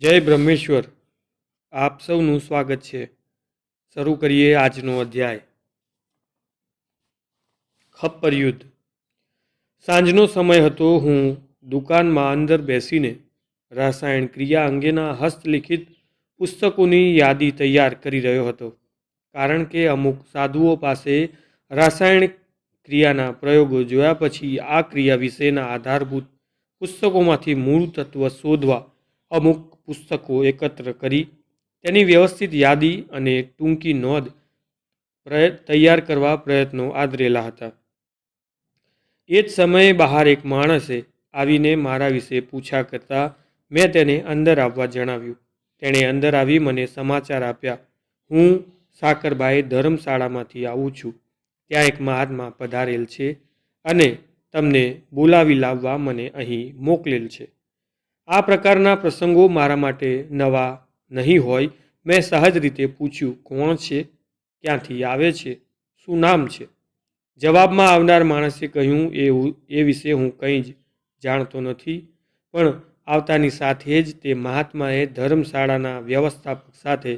જય બ્રહ્મેશ્વર. આપ સૌનું સ્વાગત છે. શરૂ કરીએ આજનો અધ્યાય. ખપ્પર યુદ્ધ. સાંજનો સમય હતો. હું દુકાનમાં અંદર બેસીને રાસાયણ ક્રિયા અંગેના હસ્તલિખિત પુસ્તકોની યાદી તૈયાર કરી રહ્યો હતો. કારણ કે અમુક સાધુઓ પાસે રાસાયણિક ક્રિયાના પ્રયોગો જોયા પછી આ ક્રિયા વિશેના આધારભૂત પુસ્તકોમાંથી મૂળ તત્વ શોધવા અમુક પુસ્તકો એકત્ર કરી તેની વ્યવસ્થિત યાદી અને ટૂંકી નોંધ તૈયાર કરવા પ્રયત્નો આદરેલા હતા. એ જ સમયે બહાર એક માણસે આવીને મારા વિશે પૂછા કરતાં મેં તેને અંદર આવવા જણાવ્યું. તેણે અંદર આવી મને સમાચાર આપ્યા. હું સાકરબાઈ ધર્મશાળામાંથી આવું છું. ત્યાં એક મહાત્મા પધારેલ છે અને તમને બોલાવી લાવવા મને અહીં મોકલેલ છે. આ પ્રકારના પ્રસંગો મારા માટે નવા નહીં હોય. મેં સહજ રીતે પૂછ્યું, કોણ છે, ક્યાંથી આવે છે, શું નામ છે? જવાબમાં આવનાર માણસે કહ્યું, એ વિશે હું કંઈ જ જાણતો નથી, પણ આવતાની સાથે જ તે મહાત્માએ ધર્મશાળાના વ્યવસ્થાપક સાથે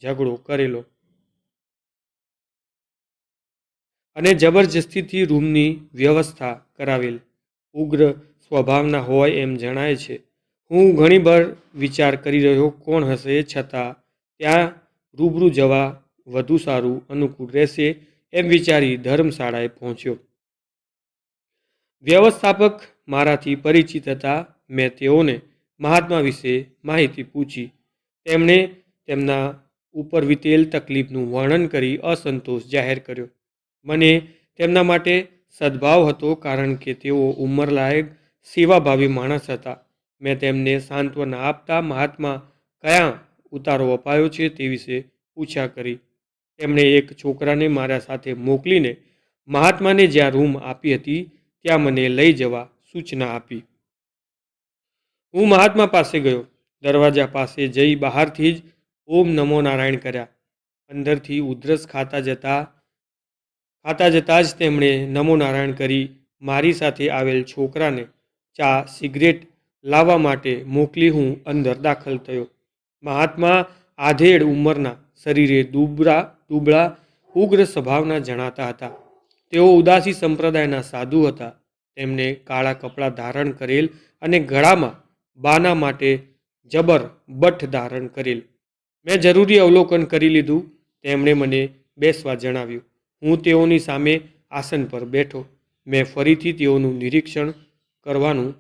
ઝઘડો કરેલો અને જબરજસ્તીથી રૂમની વ્યવસ્થા કરાવેલ. ઉગ્ર સ્વભાવના હોય એમ જણાય છે. હું ઘણીવાર વિચાર કરી રહ્યો કોણ હશે, છતાં ત્યાં રૂબરૂ જવા વધુ સારું અનુકૂળ રહેશે એમ વિચારી ધર્મશાળાએ પહોંચ્યો. વ્યવસ્થાપક મારાથી પરિચિત હતા. મેં તેઓને મહાત્મા વિશે માહિતી પૂછી. તેમણે તેમના ઉપર વીતેલ તકલીફનું વર્ણન કરી અસંતોષ જાહેર કર્યો. મને તેમના માટે સદભાવ હતો, કારણ કે તેઓ ઉંમરલાયક સેવાભાવી માણસ હતા. મેં તેમને સાંત્વના આપતા મહાત્મા કયા ઉતારો અપાયો છે તે વિશે પૂછા કરી. તેમણે એક છોકરાને મારા સાથે મોકલીને મહાત્માને જ્યાં રૂમ આપી હતી ત્યાં મને લઈ જવા સૂચના આપી. હું મહાત્મા પાસે ગયો. દરવાજા પાસે જઈ બહારથી જ ઓમ નમો નારાયણ કર્યા. અંદરથી ઉધરસ ખાતા જતા જ તેમણે નમો નારાયણ કરી મારી સાથે આવેલ છોકરાને ચા સિગરેટ લાવવા માટે મોકલી હું અંદર દાખલ થયો. મહાત્મા આધેડ ઉંમરના, શરીરે દુબળા ઉગ્ર સ્વભાવના જણાતા હતા. તેઓ ઉદાસી સંપ્રદાયના સાધુ હતા. તેમણે કાળા કપડાં ધારણ કરેલ અને ગળામાં બાના માટે જબર બઠ ધારણ કરેલ. મેં જરૂરી અવલોકન કરી લીધું. તેમણે મને બેસવા જણાવ્યું. હું તેઓની સામે આસન પર બેઠો. મેં ફરીથી તેઓનું નિરીક્ષણ કરવાનું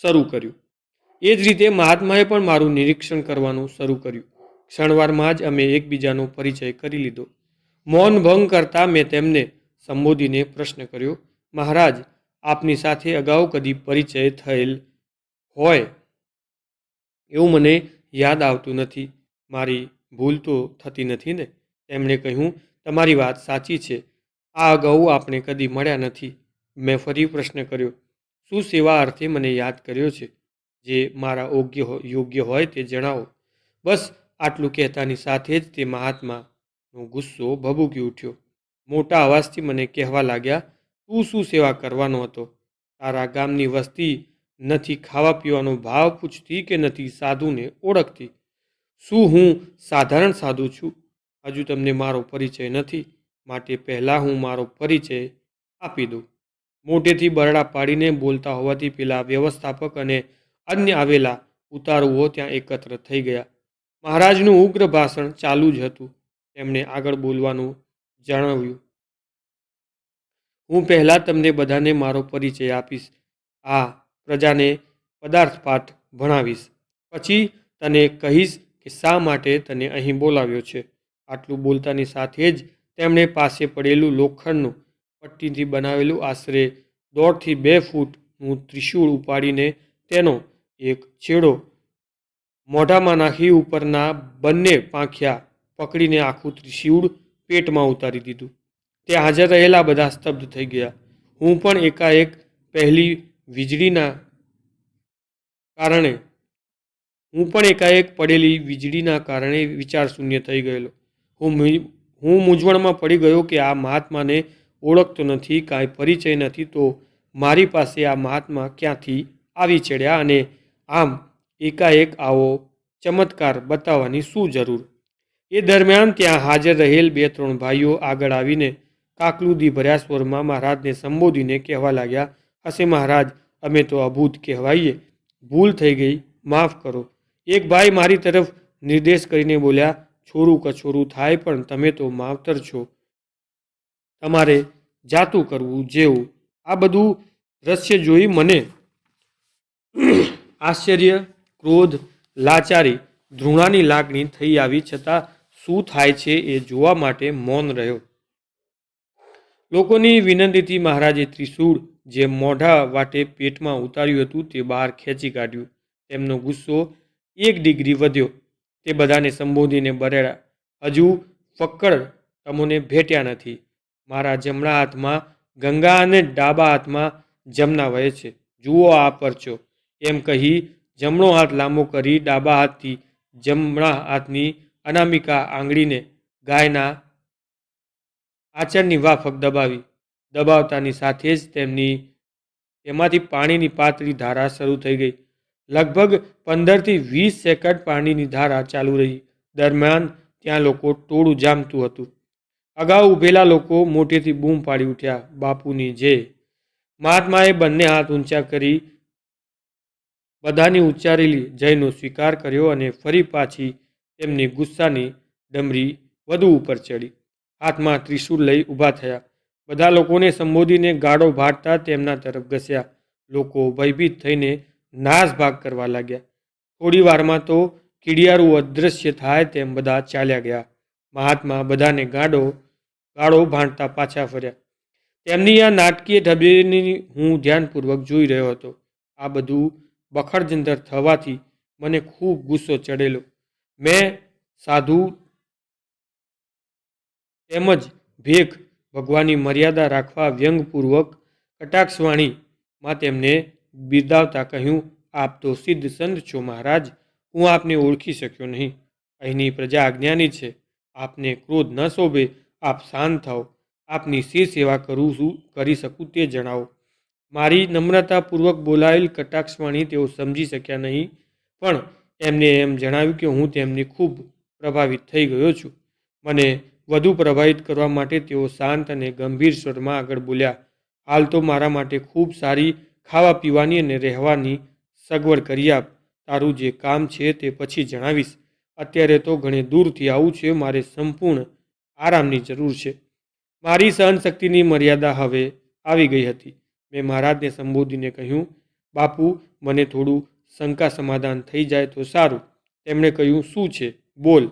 શરૂ કર્યું. એ જ રીતે મહાત્માએ પણ મારું નિરીક્ષણ કરવાનું શરૂ કર્યું. ક્ષણવારમાં જ અમે એકબીજાનો પરિચય કરી લીધો. મૌન ભંગ કરતા મેં તેમને સંબોધીને પ્રશ્ન કર્યો, મહારાજ, આપની સાથે અગાઉ કદી પરિચય થયેલ હોય એવું મને યાદ આવતું નથી. મારી ભૂલ તો થતી નથી ને? તેમણે કહ્યું, તમારી વાત સાચી છે. આ અગાઉ આપણે કદી મળ્યા નથી. મેં ફરી પ્રશ્ન કર્યો, શું સેવા અર્થે મને યાદ કર્યો છે? જે મારા યોગ્ય હોય તે જણાવો. બસ આટલું કહેતાની સાથે જ તે મહાત્માનો ગુસ્સો ભભૂકી ઉઠ્યો. મોટા અવાજથી મને કહેવા લાગ્યા, તું શું સેવા કરવાનો હતો? તારા ગામની વસ્તી નથી ખાવા પીવાનો ભાવ પૂછતી કે નથી સાધુને ઓળખતી? શું હું સાધારણ સાધુ છું? હજુ તમને મારો પરિચય નથી, માટે પહેલાં હું મારો પરિચય આપી દઉં. મોટેથી બરડા પાડીને બોલતા હોવાથી પેલા વ્યવસ્થાપક અને અન્ય આવેલા ઉતારુઓ ત્યાં એકત્ર થઈ ગયા. મહારાજનું ઉગ્ર ભાષણ ચાલુ જ હતું. તેમણે આગળ બોલવાનું જણાવ્યું. હું પહેલાં તમને બધાને મારો પરિચય આપીશ. આ પ્રજાને પદાર્થપાઠ ભણાવીશ. પછી તને કહીશ કે શા માટે તને અહીં બોલાવ્યો છે. આટલું બોલતાની સાથે જ તેમણે પાસે પડેલું લોખંડનું પટ્ટીથી બનાવેલું આશરે 1.5 થી 2 ફૂટનું ત્રિશૂળ ઉપાડીને તેનો એક છેડો મોઢામાં નાખી ઉપરના બંને પાંખિયા પકડીને આખું ત્રિશૂળ પેટમાં ઉતારી દીધું. ત્યાં હાજર રહેલા બધા સ્તબ્ધ થઈ ગયા. હું પણ એકાએક પડેલી વીજળીના કારણે વિચારશૂન્ય થઈ ગયેલો. હું મૂંઝવણમાં પડી ગયો કે આ મહાત્માને ઓળખતો નથી, કાંઈ પરિચય નથી, તો મારી પાસે આ મહાત્મા ક્યાંથી આવી ચડ્યા અને આમ એકાએક આવો ચમત્કાર બતાવવાની શું જરૂર? એ દરમિયાન ત્યાં હાજર રહેલ 2-3 ભાઈઓ આગળ આવીને કાકલુદી ભર્યા સ્વરમાં મહારાજને સંબોધીને કહેવા લાગ્યા, હશે મહારાજ, અમે તો અભૂત કહેવાઈએ, ભૂલ થઈ ગઈ, માફ કરો. એક ભાઈ મારી તરફ નિર્દેશ કરીને બોલ્યા, છોરું કછોરું થાય પણ તમે તો માવતર છો, તમારે જાતું કરવું જેવું. આ બધું દ્રશ્ય જોઈ મને આશ્ચર્ય, ક્રોધ, લાચારી, ધૃણાની લાગણી થઈ આવી છતાં શું થાય છે એ જોવા માટે મૌન રહ્યો. લોકોની વિનંતીથી મહારાજે ત્રિશૂળ જે મોઢા વાટે પેટમાં ઉતાર્યું હતું તે બહાર ખેંચી કાઢ્યું. તેમનો ગુસ્સો 1 ડિગ્રી વધ્યો. તે બધાને સંબોધીને બરેડા, હજુ ફક્કડ તમોને ભેટ્યા નથી. મારા જમણા હાથમાં ગંગા અને ડાબા હાથમાં જમના વહે છે. જુઓ આ પરચો. એમ કહી જમણો હાથ લાંબો કરી ડાબા હાથથી જમણા હાથની અનામિકા આંગળીને ગાયના આચરની વાફક દબાવી. દબાવતાની સાથે જ તેમાંથી પાણીની પાતળી ધારા શરૂ થઈ ગઈ. લગભગ 15 થી 20 સેકન્ડ પાણીની ધારા ચાલુ રહી. દરમિયાન ત્યાં લોકો ટોળું જામતું હતું. અગાઉ ઊભેલા લોકો મોટેથી બૂમ પાડી ઉઠ્યા, બાપુની જય. મહાત્માએ બંને હાથ ઊંચા કરી બધાની ઉચ્ચારેલી જયનો સ્વીકાર કર્યો અને ફરી પાછી તેમની ગુસ્સાની ડમરી વધુ ઉપર ચડી. હાથમાં ત્રિશૂળ લઈ ઊભા થયા. બધા લોકોને સંબોધીને ગાળો ભાટતા તેમના તરફ ઘસ્યા. લોકો ભયભીત થઈને નાસભાગ કરવા લાગ્યા. થોડી વારમાં તો કીડિયારું અદૃશ્ય થાય તેમ બધા ચાલ્યા ગયા. મહાત્મા બધાને ગાળો ભાંટતા પાછા ફર્યા. તેમની આ નાટકીય ઢબેની હું ધ્યાનપૂર્વક જોઈ રહ્યો હતો. આ બધું બખડજંતર થવાથી મને ખૂબ ગુસ્સો ચડેલો. મેં સાધુ તેમજ ભેખ ભગવાનની મર્યાદા રાખવા વ્યંગપૂર્વક કટાક્ષવાણીમાં તેમને બિરદાવતા કહ્યું, આપ તો સિદ્ધ સંત છો મહારાજ, હું આપને ઓળખી શક્યો નહીં. અહીંની પ્રજા અજ્ઞાની છે, આપને ક્રોધ ન શોભે, આપ શાંત થાઓ. આપની શી સેવા કરી શકું તે જણાવો. મારી નમ્રતાપૂર્વક બોલાયેલ કટાક્ષવાણી તેઓ સમજી શક્યા નહીં, પણ એમને એમ જણાવ્યું કે હું તેમની ખૂબ પ્રભાવિત થઈ ગયો છું. મને વધુ પ્રભાવિત કરવા માટે તેઓ શાંત અને ગંભીર સ્વરમાં આગળ બોલ્યા, હાલ તો મારા માટે ખૂબ સારી ખાવા પીવાની અને રહેવાની સગવડ કરી આપ. તારું જે કામ છે તે પછી જણાવીશ. અત્યારે તો ઘણી દૂરથી આવું છે, મારે સંપૂર્ણ આરામની જરૂર છે. મારી સહનશક્તિની મર્યાદા હવે આવી ગઈ હતી. મેં મહારાજને સંબોધીને કહ્યું, બાપુ, મને થોડું શંકા સમાધાન થઈ જાય તો સારું. તેમણે કહ્યું, શું છે? બોલ.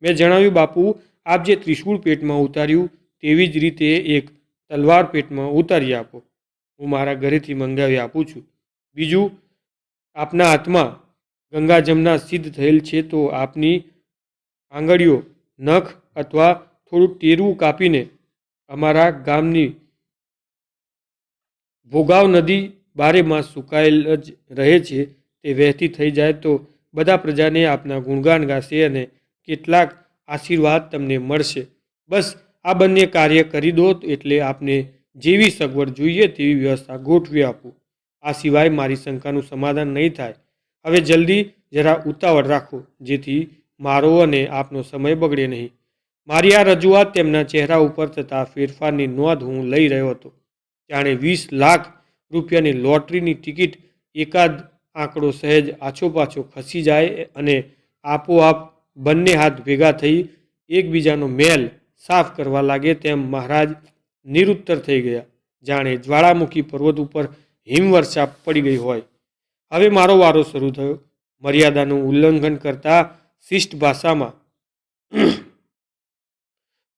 મેં જણાવ્યું, બાપુ, આપ જે ત્રિશૂળ પેટમાં ઉતાર્યું તેવી જ રીતે એક તલવાર પેટમાં ઉતારી આપો. હું મારા ઘરેથી મંગાવી આપું છું. બીજું, આપના હાથમાં ગંગા જમના સિદ્ધ થયેલ છે તો આપની આંગળીઓ, નખ અથવા થોડું ટેરવું કાપીને અમારા ગામની ભોગાવ નદી 12 માસ સુકાયેલ જ રહે છે તે વહેતી થઈ જાય તો બધા પ્રજાને આપના ગુણગાન ગાશે અને કેટલાક આશીર્વાદ તમને મળશે. બસ આ બંને કાર્ય કરી દો એટલે આપને જેવી સગવડ જોઈએ તેવી વ્યવસ્થા ગોઠવી આપું. આ સિવાય મારી શંકાનું સમાધાન નહીં થાય. હવે જલ્દી જરા ઉતાવળ રાખો, જેથી મારો અને આપનો સમય બગડે નહીં. મારી આ રજૂઆત તેમના ચહેરા ઉપર થતા ફેરફારની નોંધ હું લઈ રહ્યો હતો. જાણે 20 લાખ રૂપિયાની લોટરીની ટિકિટ એકાદ આંકડો સહેજ આછોપાછો ખસી જાય અને આપોઆપ બંને હાથ ભેગા થઈ એકબીજાનો મેલ સાફ કરવા લાગે તેમ મહારાજ નિરુત્તર થઈ ગયા, જાણે જ્વાળામુખી પર્વત ઉપર હિમવર્ષા પડી ગઈ હોય. હવે મારો વારો શરૂ થયો. મર્યાદાનું ઉલ્લંઘન કરતા શિષ્ટ ભાષામાં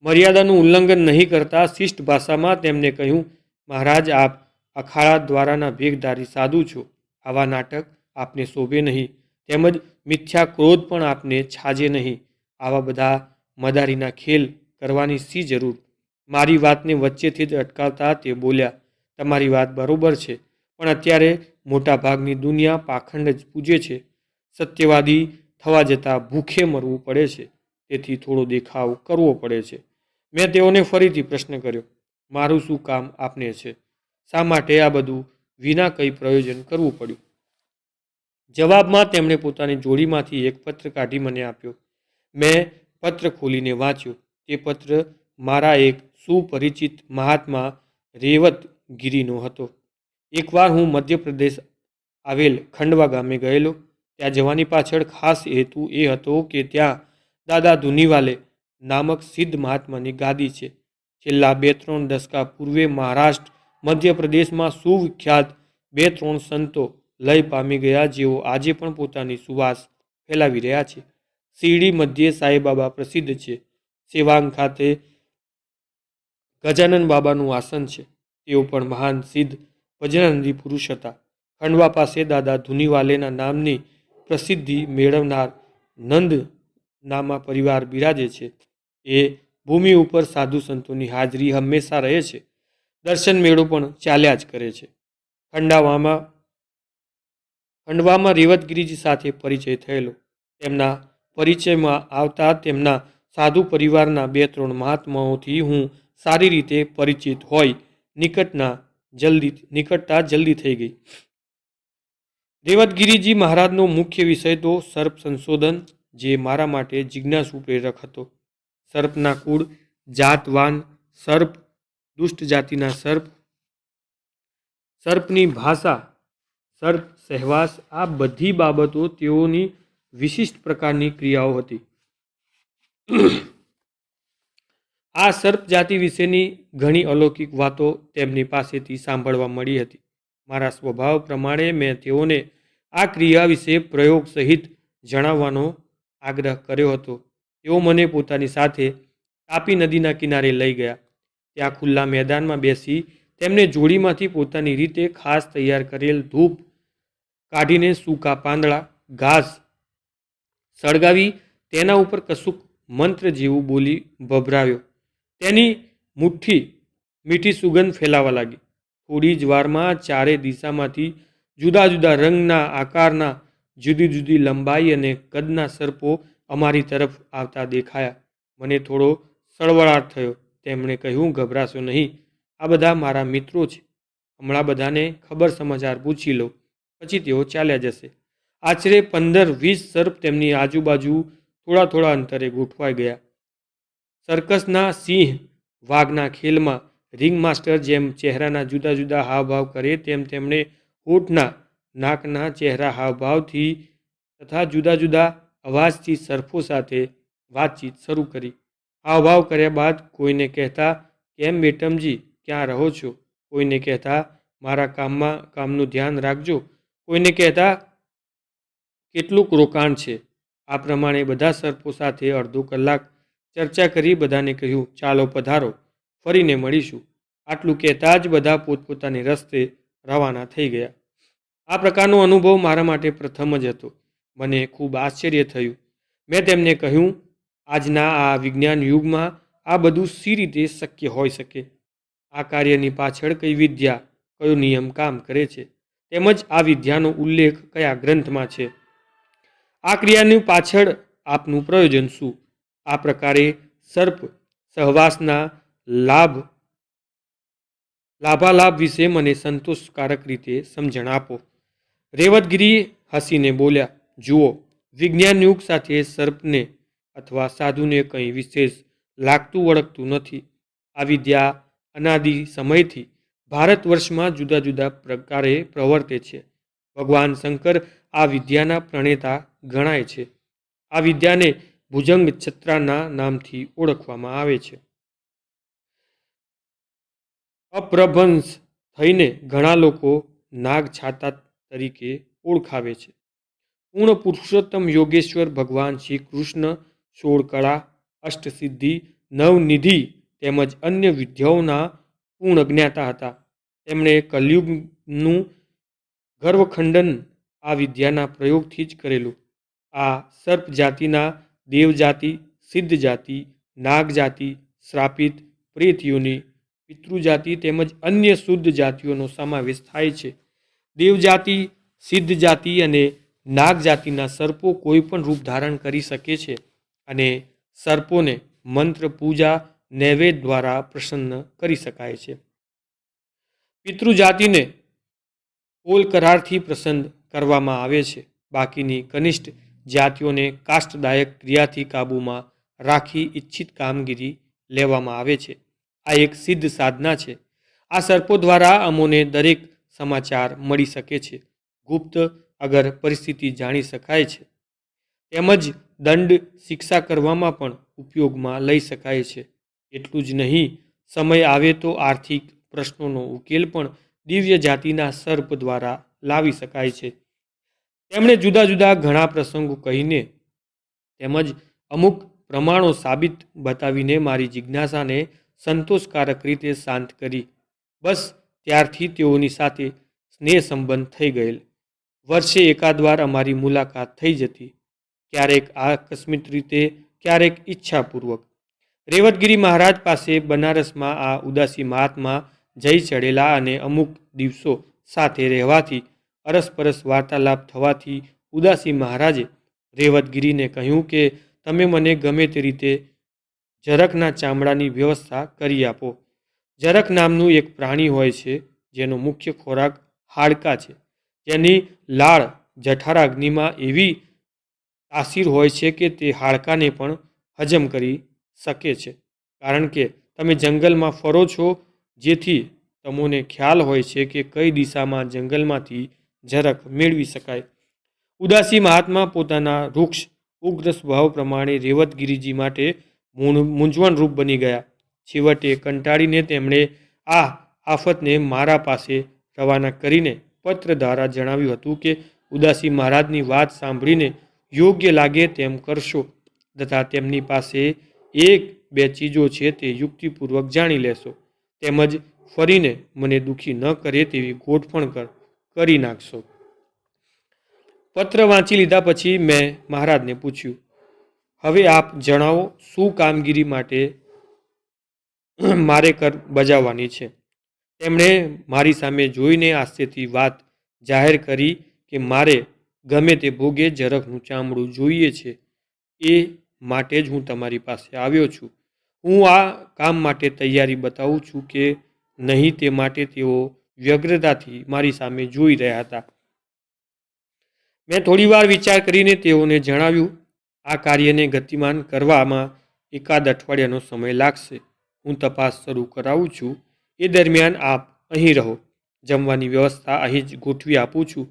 મર્યાદાનું ઉલ્લંઘન નહીં કરતા શિષ્ટ ભાષામાં તેમને કહ્યું, મહારાજ, આપ અખાડા દ્વારાના ભેખધારી સાધુ છો. આવા નાટક આપને શોભે નહીં, તેમજ મિથ્યા ક્રોધ પણ આપને છાજે નહીં. આવા બધા મદારીના ખેલ કરવાની શી જરૂર? મારી વાતને વચ્ચેથી જ અટકાવતા તે બોલ્યા, તમારી વાત બરોબર છે, પણ અત્યારે મોટા ભાગની દુનિયા પાખંડ જ પૂજે છે. સત્યવાદી થવા જતાં ભૂખે મરવું પડે છે, તેથી થોડો દેખાવ કરવો પડે છે. મેં તેઓને ફરીથી પ્રશ્ન કર્યો, મારું શું કામ આપને છે? શા માટે આ બધું વિના કંઈ પ્રયોજન કરવું પડ્યું? જવાબમાં તેમણે પોતાની જોડીમાંથી એક પત્ર કાઢી મને આપ્યો. મેં પત્ર ખોલીને વાંચ્યો. તે પત્ર મારા એક સુપરિચિત મહાત્મા રેવતગીરીનો હતો. એકવાર હું મધ્યપ્રદેશ આવેલ ખંડવા ગામે ગયેલો. ત્યાં જવાની પાછળ ખાસ હેતુ એ હતો કે ત્યાં દાદા ધુનીવાલે નામક સિદ્ધ મહાત્માની ગાદી છે. છેલ્લા 2-3 દશકા પૂર્વે મહારાષ્ટ્ર, મધ્યપ્રદેશમાં સુવિખ્યાત 2-3 સંતો લય પામી ગયા, જેઓ આજે પણ પોતાની સુવાસ ફેલાવી રહ્યા છે. શિરડી મધ્યે સાંઈબાબા પ્રસિદ્ધ છે. સેવાંગ ખાતે ગજાનન બાબાનું આસન છે. તેઓ પણ મહાન સિદ્ધ ભજનાનંદી પુરુષ હતા. ખંડવા પાસે દાદા ધુનીવાલેના નામની પ્રસિદ્ધિ મેળવનાર નંદ નામા પરિવાર બિરાજે છે. એ ભૂમિ ઉપર સાધુ સંતોની હાજરી હંમેશા રહે છે. દર્શન મેળો પણ ચાલ્યા જ કરે છે. ખંડવામાં રેવતગીરીજી સાથે પરિચય થયેલો. તેમના પરિચયમાં આવતા તેમના સાધુ પરિવારના 2-3 મહાત્માઓથી હું સારી રીતે પરિચિત હોઈ નિકટતા જલ્દી થઈ ગઈ. રેવતગીરીજી મહારાજનો મુખ્ય વિષય તો સર્પ સંશોધન, જે મારા માટે જિજ્ઞાસુ પ્રેરક હતો. સર્પના કુળ, જાતવાન સર્પ, દુષ્ટ જાતિના સર્પ, સર્પની ભાષા, સર્પ સહેવાસ, આ બધી બાબતો તેઓની વિશિષ્ટ પ્રકારની ક્રિયાઓ હતી. આ સર્પ જાતિ વિશેની ઘણી અલૌકિક વાતો તેમની પાસેથી સાંભળવા મળી હતી. મારા સ્વભાવ પ્રમાણે મેં તેઓને આ ક્રિયા વિશે પ્રયોગ સહિત જણાવવાનો આગ્રહ કર્યો હતો. તેઓ મને પોતાની સાથે તાપી નદીના કિનારે લઈ ગયા. ત્યાં ખુલ્લા મેદાનમાં બેસી તેમને જોડીમાંથી પોતાની રીતે ખાસ તૈયાર કરેલ ધૂપ કાઢીને સૂકા પાંદડા, ઘાસ સળગાવી તેના ઉપર કશુંક મંત્ર જેવું બોલી ભભરાવ્યો. તેની મીઠી સુગંધ ફેલાવા લાગી. થોડી જ વારમાં ચારે દિશામાંથી જુદા જુદા રંગના, આકારના, જુદી જુદી લંબાઈ અને કદના સર્પો અમારી તરફ આવતા દેખાયા. મને થોડો સળવળાટ થયો. તેમણે કહ્યું, ગભરાશો નહીં, આ બધા મારા મિત્રો છે. હમણાં બધાને ખબર સમાચાર પૂછી લો, પછી તેઓ ચાલ્યા જશે. આશરે 15-20 સર્પ તેમની આજુબાજુ થોડા અંતરે ગોઠવાઈ ગયા. સર્કસના સિંહ વાઘના ખેલમાં રિંગ માસ્ટર જેમ ચહેરાના જુદા જુદા હાવભાવ કરે, તેમ તેમણે હોઠના, નાકના, ચહેરા હાવભાવથી તથા જુદા જુદા અવાજથી સર્પો સાથે વાતચીત શરૂ કરી. હાવભાવ કર્યા બાદ કોઈને કહેતા, કેમ બેટમજી, ક્યાં રહો છો? કોઈને કહેતા, મારા કામનું ધ્યાન રાખજો. કોઈને કહેતા, કેટલુંક રોકાણ છે. આ પ્રમાણે બધા સર્પો સાથે અડધો કલાક ચર્ચા કરી બધાને કહ્યું, ચાલો પધારો, ફરીને મળીશું. આટલું કહેતા જ બધા પોતપોતાની રસ્તે રવાના થઈ ગયા. આ પ્રકારનો અનુભવ મારા માટે પ્રથમ જ હતો. મને ખૂબ આશ્ચર્ય થયું. મેં તેમને કહ્યું, આજના આ વિજ્ઞાન યુગમાં આ બધું સી રીતે શક્ય હોઈ શકે? આ કાર્યની પાછળ કઈ વિદ્યા, કયો નિયમ કામ કરે છે? તેમજ આ વિદ્યાનો ઉલ્લેખ કયા ગ્રંથમાં છે? આ ક્રિયાની પાછળ આપનું પ્રયોજન શું? આ પ્રકારે સર્પ સહવાસના લાભાલાભ વિશે મને સંતોષકારક રીતે સમજણ આપો. રેવતગીરી હસીને બોલ્યા, જુઓ, વિજ્ઞાન યુગ સાથે સર્પને અથવા સાધુને કંઈ વિશેષ લાગતું વળગતું નથી. આ વિદ્યા અનાદિ સમયથી ભારત વર્ષમાં જુદા જુદા પ્રકારે પ્રવર્તે છે. ભગવાન શંકર આ વિદ્યાના પ્રણેતા ગણાય છે. આ વિદ્યાને ભુજંગ છત્રાના નામથી ઓળખવામાં આવે છે. અપ્રભંશ થઈને ઘણા લોકો નાગ છાતા તરીકે ઓળખાવે છે. પૂર્ણ પુરુષોત્તમ યોગેશ્વર ભગવાન શ્રી કૃષ્ણ 16 કળા, અષ્ટસિદ્ધિ, નવનિધિ તેમજ અન્ય વિદ્યાઓના પૂર્ણ જ્ઞાતા હતા. તેમણે કલયુગનું ગર્વખંડન આ વિદ્યાના પ્રયોગથી જ કરેલું. આ સર્પ જાતિના દેવજાતિ, સિદ્ધ જાતિ, નાગ જાતિ, શ્રાપિત, પ્રેત યોનિ, પિતૃજાતિ તેમજ અન્ય શુદ્ધ જાતિઓનો સમાવેશ થાય છે. દેવજાતિ, સિદ્ધ જાતિ અને નાગ જાતિના સર્પો કોઈ પણ રૂપ ધારણ કરી શકે છે અને સર્પોને મંત્ર, પૂજા, નૈવેદ્ય દ્વારા પ્રસન્ન કરી શકાય છે. પિતૃજાતિને ઓલ કરારથી પ્રસન્ન કરવામાં આવે છે. બાકીની કનિષ્ઠ જાતિઓને કાષ્ટદાયક ક્રિયાથી કાબૂમાં રાખી ઇચ્છિત કામગીરી લેવામાં આવે છે. આ એક સિદ્ધ સાધના છે. આ સર્પો દ્વારા અમોને દરેક સમાચાર મળી શકે છે, ગુપ્ત અગર પરિસ્થિતિ જાણી શકાય છે, તેમજ દંડ શિક્ષા કરવામાં પણ ઉપયોગમાં લઈ શકાય છે. એટલું જ નહીં, સમય આવે તો આર્થિક પ્રશ્નોનો ઉકેલ પણ દિવ્ય જાતિના સર્પ દ્વારા લાવી શકાય છે. તેમણે જુદા જુદા ઘણા પ્રસંગો કહીને તેમજ અમુક પ્રમાણો સાબિત બતાવીને મારી જિજ્ઞાસાને સંતોષકારક રીતે શાંત કરી. બસ ત્યારથી તેઓની સાથે સ્નેહ સંબંધ થઈ ગયેલ. વર્ષે એકાદ વાર અમારી મુલાકાત થઈ જતી, ક્યારેક આકસ્મિક રીતે, ક્યારેક ઈચ્છાપૂર્વક. રેવતગીરી મહારાજ પાસે બનારસમાં આ ઉદાસી મહાત્મા જઈ ચડેલા અને અમુક દિવસો સાથે રહેવાથી, અરસપરસ વાર્તાલાપ થવાથી ઉદાસી મહારાજે રેવતગીરીને કહ્યું કે તમે મને ગમે તે રીતે જરખના ચામડાની વ્યવસ્થા કરી આપો. જરખ નામનું એક પ્રાણી હોય છે જેનો મુખ્ય ખોરાક હાડકાં છે, જેની લાળ જઠરાગ્નિમાં એવી તાસીર હોય છે કે તે હાડકાને પણ હજમ કરી શકે છે. કારણ કે તમે જંગલમાં ફરો છો, જેથી તમોને ખ્યાલ હોય છે કે કઈ દિશામાં જંગલમાંથી જરખ મેળવી શકાય. ઉદાસી મહાત્મા પોતાના વૃક્ષ ઉગ્ર સ્વભાવ પ્રમાણે રેવતગીરીજી માટે મૂંઝવણરૂપ બની ગયા. છેવટે કંટાળીને તેમણે આ આફતને મારા પાસે રવાના કરીને પત્ર દ્વારા જણાવ્યું હતું કે ઉદાસી મહારાજની વાત સાંભળીને યોગ્ય લાગે તેમ કરશો, તથા તેમની પાસે એક બે ચીજો છે તે યુક્તિપૂર્વક જાણી લેશો, તેમજ ફરીને મને દુઃખી ન કરે તેવી ગોઠવણ કરી નાખશો. પત્ર વાંચી લીધા પછી મેં મહારાજને પૂછ્યું, હવે આપ જણાવો શું કામગીરી માટે મારે બજાવવાની છે. તેમણે મારી સામે જોઈને આશ્ચર્યથી વાત જાહેર કરી કે મારે ગમે તે ભોગે જરખનું ચામડું જોઈએ છે, એ માટે જ હું તમારી પાસે આવ્યો છું. હું આ કામ માટે તૈયારી બતાવું છું કે નહીં તે માટે તેઓ વ્યગ્રતાથી મારી સામે જોઈ રહ્યા હતા. મેં થોડીવાર વિચાર કરીને તેઓને જણાવ્યું, આ કાર્યને ગતિમાન કરવામાં એકાદ અઠવાડિયાનો સમય લાગશે. હું તપાસ શરૂ કરાવું છું. એ દરમિયાન આપ અહીં રહો. જમવાની વ્યવસ્થા અહીં જ ગોઠવી આપું છું.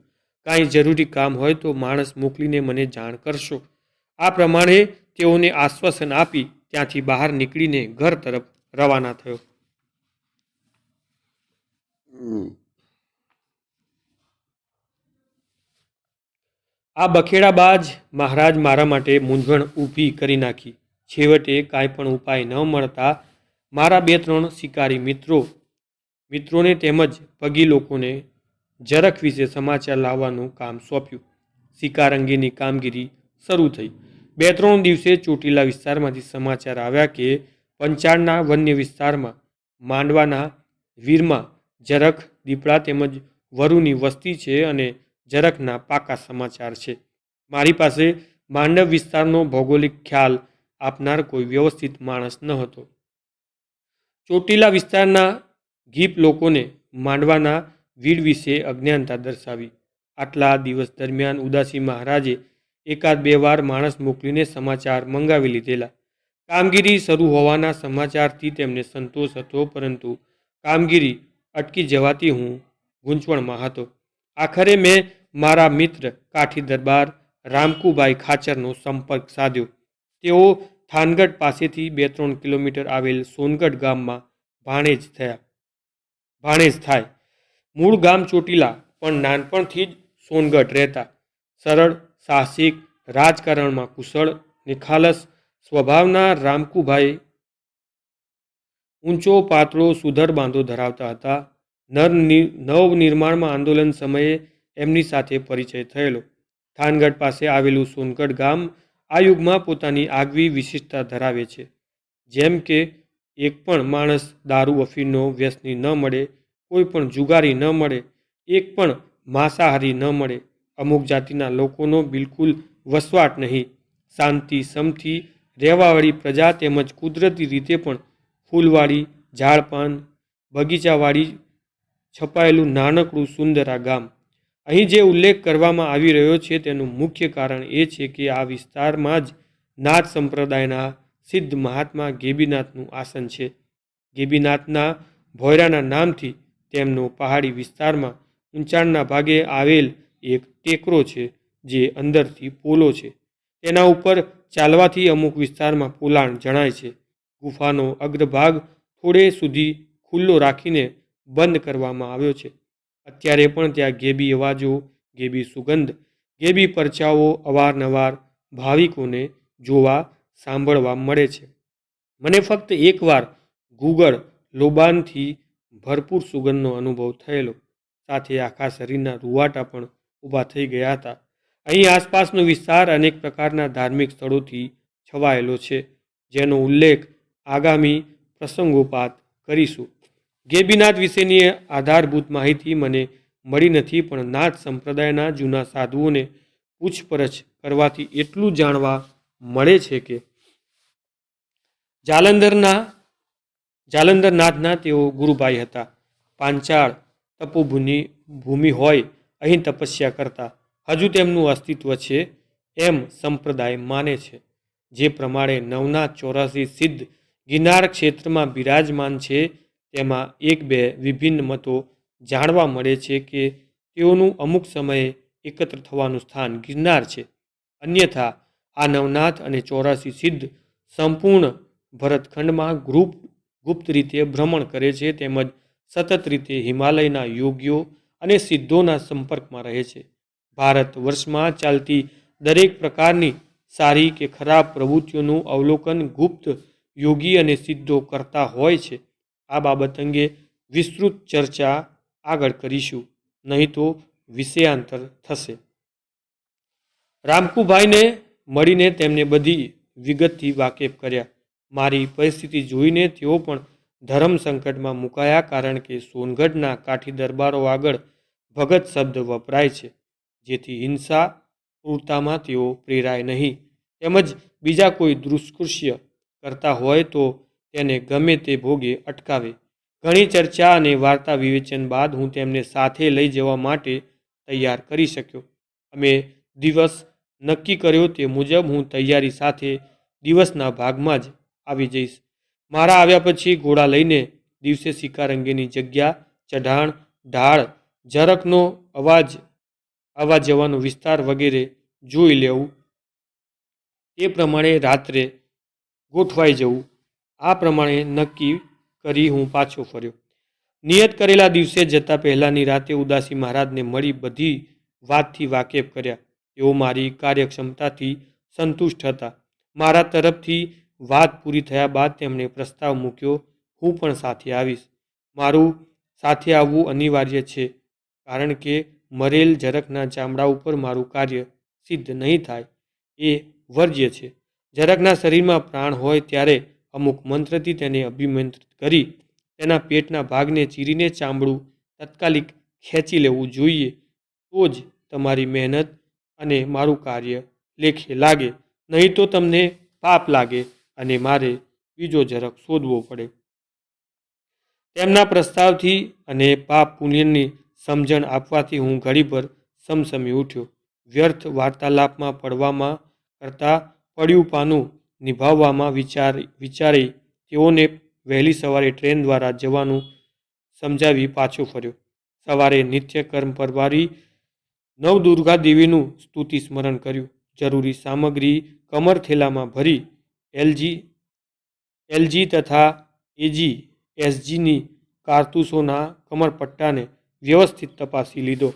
કાંઈ જરૂરી કામ હોય તો માણસ મોકલીને મને જાણ કરશો. આ પ્રમાણે તેઓને આશ્વાસન આપી ત્યાંથી બહાર નીકળીને ઘર તરફ રવાના થયો. આ બખેડાબાજ મહારાજ મારા માટે મૂંઝવણ ઊભી કરી નાખી. છેવટે કાંઈ પણ ઉપાય ન મળતા મારા 2-3 શિકારી મિત્રોને તેમજ પગી લોકોને જરખ વિશે સમાચાર લાવવાનું કામ સોંપ્યું. શિકાર અંગેની કામગીરી શરૂ થઈ. 2-3 દિવસે ચોટીલા વિસ્તારમાંથી સમાચાર આવ્યા કે પંચાળના વન્ય વિસ્તારમાં માંડવાના વીરમાં જરખ, દીપડા તેમજ વરુની વસ્તી છે અને જરખના પાકા સમાચાર છે. મારી પાસે માંડવ વિસ્તારનો ભૌગોલિક ખ્યાલ આપનાર કોઈ વ્યવસ્થિત માણસ ન હતો. ચોટીલા વિસ્તારના ગીપ લોકોને માંડવાના વીડ વિશે અજ્ઞાનતા દર્શાવી. આટલા દિવસ દરમિયાન ઉદાસી મહારાજે એકાદ 2 વાર માણસ મોકલીને સમાચાર મંગાવી લીધેલા. કામગીરી શરૂ હોવાના સમાચારથી તેમને સંતોષ હતો, પરંતુ કામગીરી અટકી જવાથી હું ગૂંચવણમાં હતો. આખરે મેં મારા મિત્ર કાઠી દરબાર રામકુભાઈ ખાચરનો સંપર્ક સાધ્યો. તેઓ થાનગઢ પાસેથી 2-3 કિલોમીટર આવેલ સોનગઢ ગામમાં ભાણેજ થાય. મૂળ ગામ ચોટીલા, પણ નાનપણથી જ સોનગઢ રહેતા. સરળ, સાહસિક, રાજકારણમાં કુશળ, નિખાલસ સ્વભાવના રામકુભાઈ ઊંચો પાતળો સુધડ બાંધો ધરાવતા હતા. નવનિર્માણમાં આંદોલન સમયે એમની સાથે પરિચય થયેલો. થાનગઢ પાસે આવેલું સોનગઢ ગામ આ યુગમાં પોતાની આગવી વિશિષ્ટતા ધરાવે છે. જેમ કે એક પણ માણસ દારૂ અફીણનો વ્યસની ન મળે, કોઈ પણ જુગારી ન મળે, એક પણ માંસાહારી ન મળે. અમુક જાતિના લોકોનો બિલકુલ વસવાટ નહીં. શાંતિ સમથી રહેવાવાળી પ્રજા, તેમજ કુદરતી રીતે પણ ફૂલવાળી, ઝાડપાન, બગીચાવાળી છપાયેલું નાનકડું સુંદર આ ગામ. અહીં જે ઉલ્લેખ કરવામાં આવી રહ્યો છે તેનું મુખ્ય કારણ એ છે કે આ વિસ્તારમાં જ નાથ સંપ્રદાયના સિદ્ધ મહાત્મા ગેબીનાથનું આસન છે. ગેબીનાથના ભોયરાના નામથી તેમનો પહાડી વિસ્તારમાં ઊંચાણના ભાગે આવેલ એક ટેકરો છે જે અંદરથી પોલો છે. તેના ઉપર ચાલવાથી અમુક વિસ્તારમાં પોલાણ જણાય છે. ગુફાનો અગ્રભાગ થોડે સુધી ખુલ્લો રાખીને બંધ કરવામાં આવ્યો છે. અત્યારે પણ ત્યાં ગેબી અવાજો, ગેબી સુગંધ, ગેબી પરચાઓ અવારનવાર ભાવિકોને જોવા સાંભળવા મળે છે. મને ફક્ત એકવાર ગુગળ લોબાનથી ભરપૂર સુગંધનો અનુભવ થયેલો. સાથે આખા શરીરના રૂવાટા પણ ઊભા થઈ ગયા હતા. અહીં આસપાસનો વિસ્તાર અનેક પ્રકારના ધાર્મિક સ્થળોથી છવાયેલો છે, જેનો ઉલ્લેખ આગામી પ્રસંગોપાત કરીશું. ગેબીનાથ વિશેની આધારભૂત માહિતી મને મળી નથી, પણ નાથ સંપ્રદાયના જૂના સાધુઓને પૂછપરછ કરવાથી એટલું જાણવા મળે છે કે જાલંધરનાથના તેઓ ગુરુભાઈ હતા. પાંચાળ તપોભૂમિ હોય અહીં તપસ્યા કરતા હજુ તેમનું અસ્તિત્વ છે એમ સંપ્રદાય માને છે. જે પ્રમાણે નવનાથ 84 સિદ્ધ ગિરનાર ક્ષેત્રમાં બિરાજમાન છે, તેમાં એક બે વિભિન્ન મતો જાણવા મળે છે કે તેઓનું અમુક સમયે એકત્ર થવાનું સ્થાન ગિરનાર છે. અન્યથા આ નવનાથ અને 84 સિદ્ધ સંપૂર્ણ ભરતખંડમાં ગુપ્ત રીતે ભ્રમણ કરે છે, તેમજ સતત રીતે હિમાલયના યોગીઓ અને સિદ્ધોના સંપર્કમાં રહે છે. ભારત વર્ષમાં ચાલતી દરેક પ્રકારની સારી કે ખરાબ પ્રવૃત્તિઓનું અવલોકન ગુપ્ત યોગી અને સિદ્ધો કરતા હોય છે. આ બાબત અંગે વિસ્તૃત ચર્ચા આગળ કરીશું, નહીં તો વિષયાંતર થશે. રામકુભાઈને મળીને તેમને બધી વિગતથી વાકેફ કર્યા. મારી પરિસ્થિતિ જોઈને તેઓ પણ ધર્મ સંકટમાં મુકાયા, કારણ કે સોનગઢના કાઠી દરબારો આગળ ભગત શબ્દ વપરાય છે, જેથી હિંસા ક્રૂરતામાં તેઓ પ્રેરાય નહીં, તેમજ બીજા કોઈ દુષ્કૃત્ય કરતા હોય તો તેને ગમે તે ભોગે અટકાવે. ઘણી ચર્ચા અને વાર્તા વિવેચન બાદ હું તેમને સાથે લઈ જવા માટે તૈયાર કરી શક્યો. અમે દિવસ નક્કી કર્યો તે મુજબ હું તૈયારી સાથે દિવસના ભાગમાં જ આવી જઈશ. મારા આવ્યા પછી ઘોડા લઈને દિવસે શિકાર અંગેની જગ્યા, ચઢાણ, ઢાળ, ઝરખનો આવવા જવાનો વિસ્તાર વગેરે જોઈ લેવું. તે પ્રમાણે રાત્રે ગોઠવાઈ જવું. આ પ્રમાણે નક્કી કરી હું પાછો ફર્યો. નિયત કરેલા દિવસે જતા પહેલાની રાતે ઉદાસી મહારાજને મળી બધી વાતથી વાકેફ કર્યા. તેઓ મારી કાર્યક્ષમતાથી સંતુષ્ટ હતા. મારા તરફથી વાત પૂરી થયા બાદ તેમણે પ્રસ્તાવ મૂક્યો, હું પણ સાથે આવીશ. મારું સાથે આવવું અનિવાર્ય છે, કારણ કે મરેલ ઝરખના ચામડા ઉપર મારું કાર્ય સિદ્ધ નહીં થાય એ વર્જ્ય છે. ઝરખના શરીરમાં પ્રાણ હોય ત્યારે અમુક મંત્રથી તેને અભિમંત્રિત કરી તેના પેટના ભાગને ચીરીને ચામડું તાત્કાલિક ખેંચી લેવું જોઈએ. તો જ તમારી મહેનત અને મારું કાર્ય લેખે લાગે, નહીં તો તમને પાપ લાગે અને મારે બીજો ઝરખ શોધવો પડે. તેમના પ્રસ્તાવથી અને પાપ પુણ્યની સમજણ આપવાથી હું ઘડીભર સમસમી ઉઠ્યો. વ્યર્થ વાર્તાલાપમાં પડવામાં કરતાં પડ્યું પાનું નિભાવવામાં વિચારી તેઓને વહેલી સવારે ટ્રેન દ્વારા જવાનું સમજાવી પાછો ફર્યો. સવારે નિત્યકર્મ પરવારી નવદુર્ગા દેવીનું સ્તુતિ સ્મરણ કર્યું. જરૂરી સામગ્રી કમર થેલામાં ભરી એલજી તથા એસજીની કારતૂસોના કમરપટ્ટાને વ્યવસ્થિત તપાસી લીધો.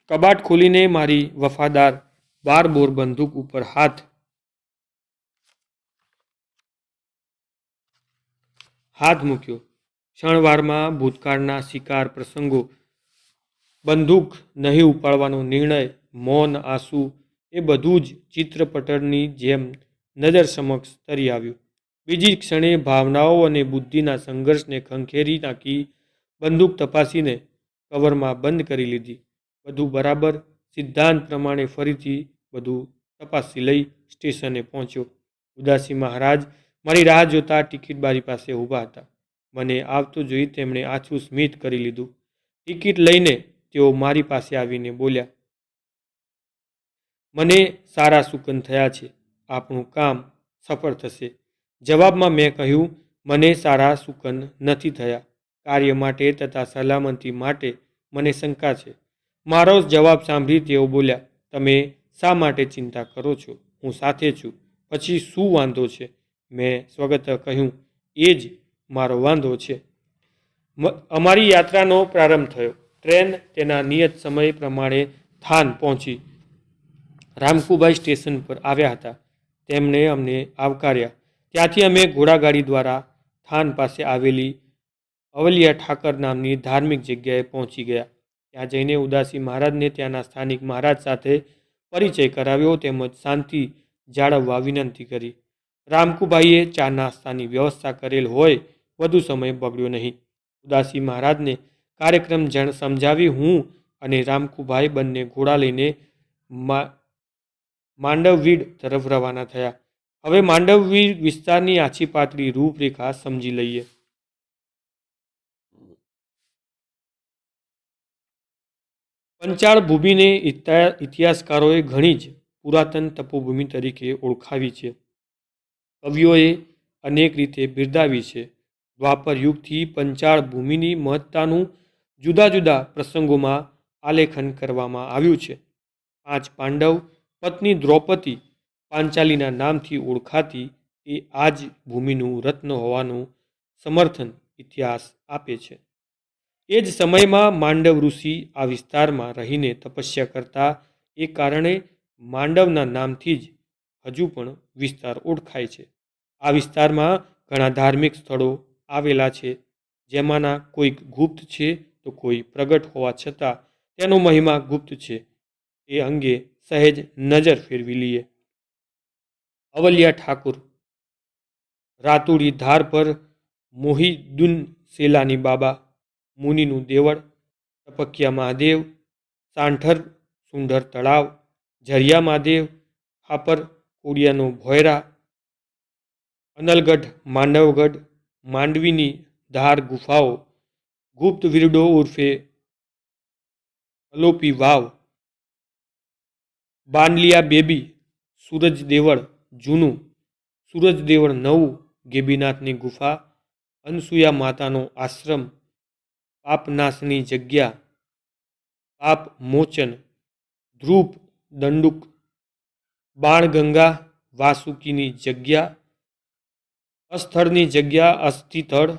કબાટ ખોલીને મારી વફાદાર 12 બોર બંદૂક ઉપર હાથ મૂક્યો. ક્ષણવારમાં ભૂતકાળના શિકાર પ્રસંગો, બંદૂક નહીં ઉપાડવાનો નિર્ણય, મૌન, આંસુ, એ બધું જ ચિત્રપટની જેમ નજર સમક્ષ તરી આવ્યું. બીજી ક્ષણે ભાવનાઓ અને બુદ્ધિના સંઘર્ષને ખંખેરી નાખી બંદૂક તપાસીને કવરમાં બંધ કરી લીધી. બધું બરાબર સિદ્ધાંત પ્રમાણે ફરીથી બધું તપાસી લઈ સ્ટેશને પહોંચ્યો. ઉદાસી મહારાજ મારી રાહ જોતા ટિકિટ બારી પાસે ઊભા હતા. મને આવતો જોઈ તેમણે આછું સ્મિત કરી લીધું. ટિકિટ લઈને તેઓ મારી પાસે આવીને બોલ્યા, મને સારા શુકન થયા છે, આપણું કામ સફળ થશે. જવાબમાં મેં કહ્યું, મને સારા શુકન નથી થયા. કાર્ય માટે તથા સલામતી માટે મને શંકા છે. મારો જવાબ સાંભળી તેઓ બોલ્યા, તમે શા માટે ચિંતા કરો છો? હું સાથે છું. પછી શું વાંધો છે? મેં સ્વગત કહ્યું, એ જ મારો વાંધો છે. અમારી યાત્રાનો પ્રારંભ થયો. ટ્રેન તેના નિયત સમય પ્રમાણે થાન પહોંચી. રામકુભાઈ સ્ટેશન પર આવ્યા હતા. તેમણે અમને આવકાર્યા. ત્યાંથી અમે ઘોડાગાડી દ્વારા થાન પાસે આવેલી અવલિયા ઠાકર નામની ધાર્મિક જગ્યાએ પહોંચી ગયા. ત્યાં જઈને ઉદાસી મહારાજને ત્યાંના સ્થાનિક મહારાજ સાથે પરિચય કરાવ્યો તેમજ શાંતિ જાળવવા વિનંતી કરી. રામકુભાઈએ ચા નાસ્તાની વ્યવસ્થા કરેલ હોય વધુ સમય બગડ્યો નહીં. ઉદાસી મહારાજને કાર્યક્રમ સમજાવી હું અને રામકુભાઈ બંને ઘોડા લઈને માંડવવીડ તરફ રવાના થયા. હવે માંડવવીડ વિસ્તારની આછી પાતળી રૂપરેખા સમજી લઈએ. પંચાળ ભૂમિને ઇતિહાસકારોએ ઘણી જ પુરાતન તપોભૂમિ તરીકે ઓળખાવી છે. કવિઓએ અનેક રીતે બિરદાવી છે. દ્વાપર યુગથી પંચાળ ભૂમિની મહત્તાનું જુદા જુદા પ્રસંગોમાં આલેખન કરવામાં આવ્યું છે. 5 પાંડવ પત્ની દ્રૌપદી પાંચાલીના નામથી ઓળખાતી એ આ જ ભૂમિનું રત્ન હોવાનું સમર્થન ઇતિહાસ આપે છે. એ જ સમયમાં માંડવ ઋષિ આ વિસ્તારમાં રહીને તપસ્યા કરતા એ કારણે માંડવના નામથી જ હજુ પણ વિસ્તાર ઓળખાય છે. આ વિસ્તારમાં ઘણા ધાર્મિક સ્થળો આવેલા છે, જેમાંના કોઈક ગુપ્ત છે તો કોઈ પ્રગટ હોવા છતાં તેનો મહિમા ગુપ્ત છે. એ અંગે સહેજ નજર ફેરવી લઈએ. અવલિયા ઠાકુર, રાતુડી ધાર પર મોહિદ્દુન સેલાની બાબા, મુનિનું દેવળ, ટપકિયા મહાદેવ, સાંઠર સુંદર તળાવ, ઝરિયા મહાદેવ, ખાપર કોડિયાનો ભોયરા, અનલગઢ માંડવગઢ, માંડવીની ધાર ગુફાઓ, ગુપ્ત વીરડો ઉર્ફે અલોપી વાવ, બાનલિયા બેબી, સૂરજ દેવળ જૂનું, સૂરજ દેવળ નવું, ગેબીનાથની ગુફા, અનસુયા માતાનો આશ્રમ, પાપનાશની જગ્યા, પાપ મોચન, ધ્રુપ દંડુક, બાણગંગા, વાસુકીની જગ્યા, અસ્થળની જગ્યા અસ્થિથળ,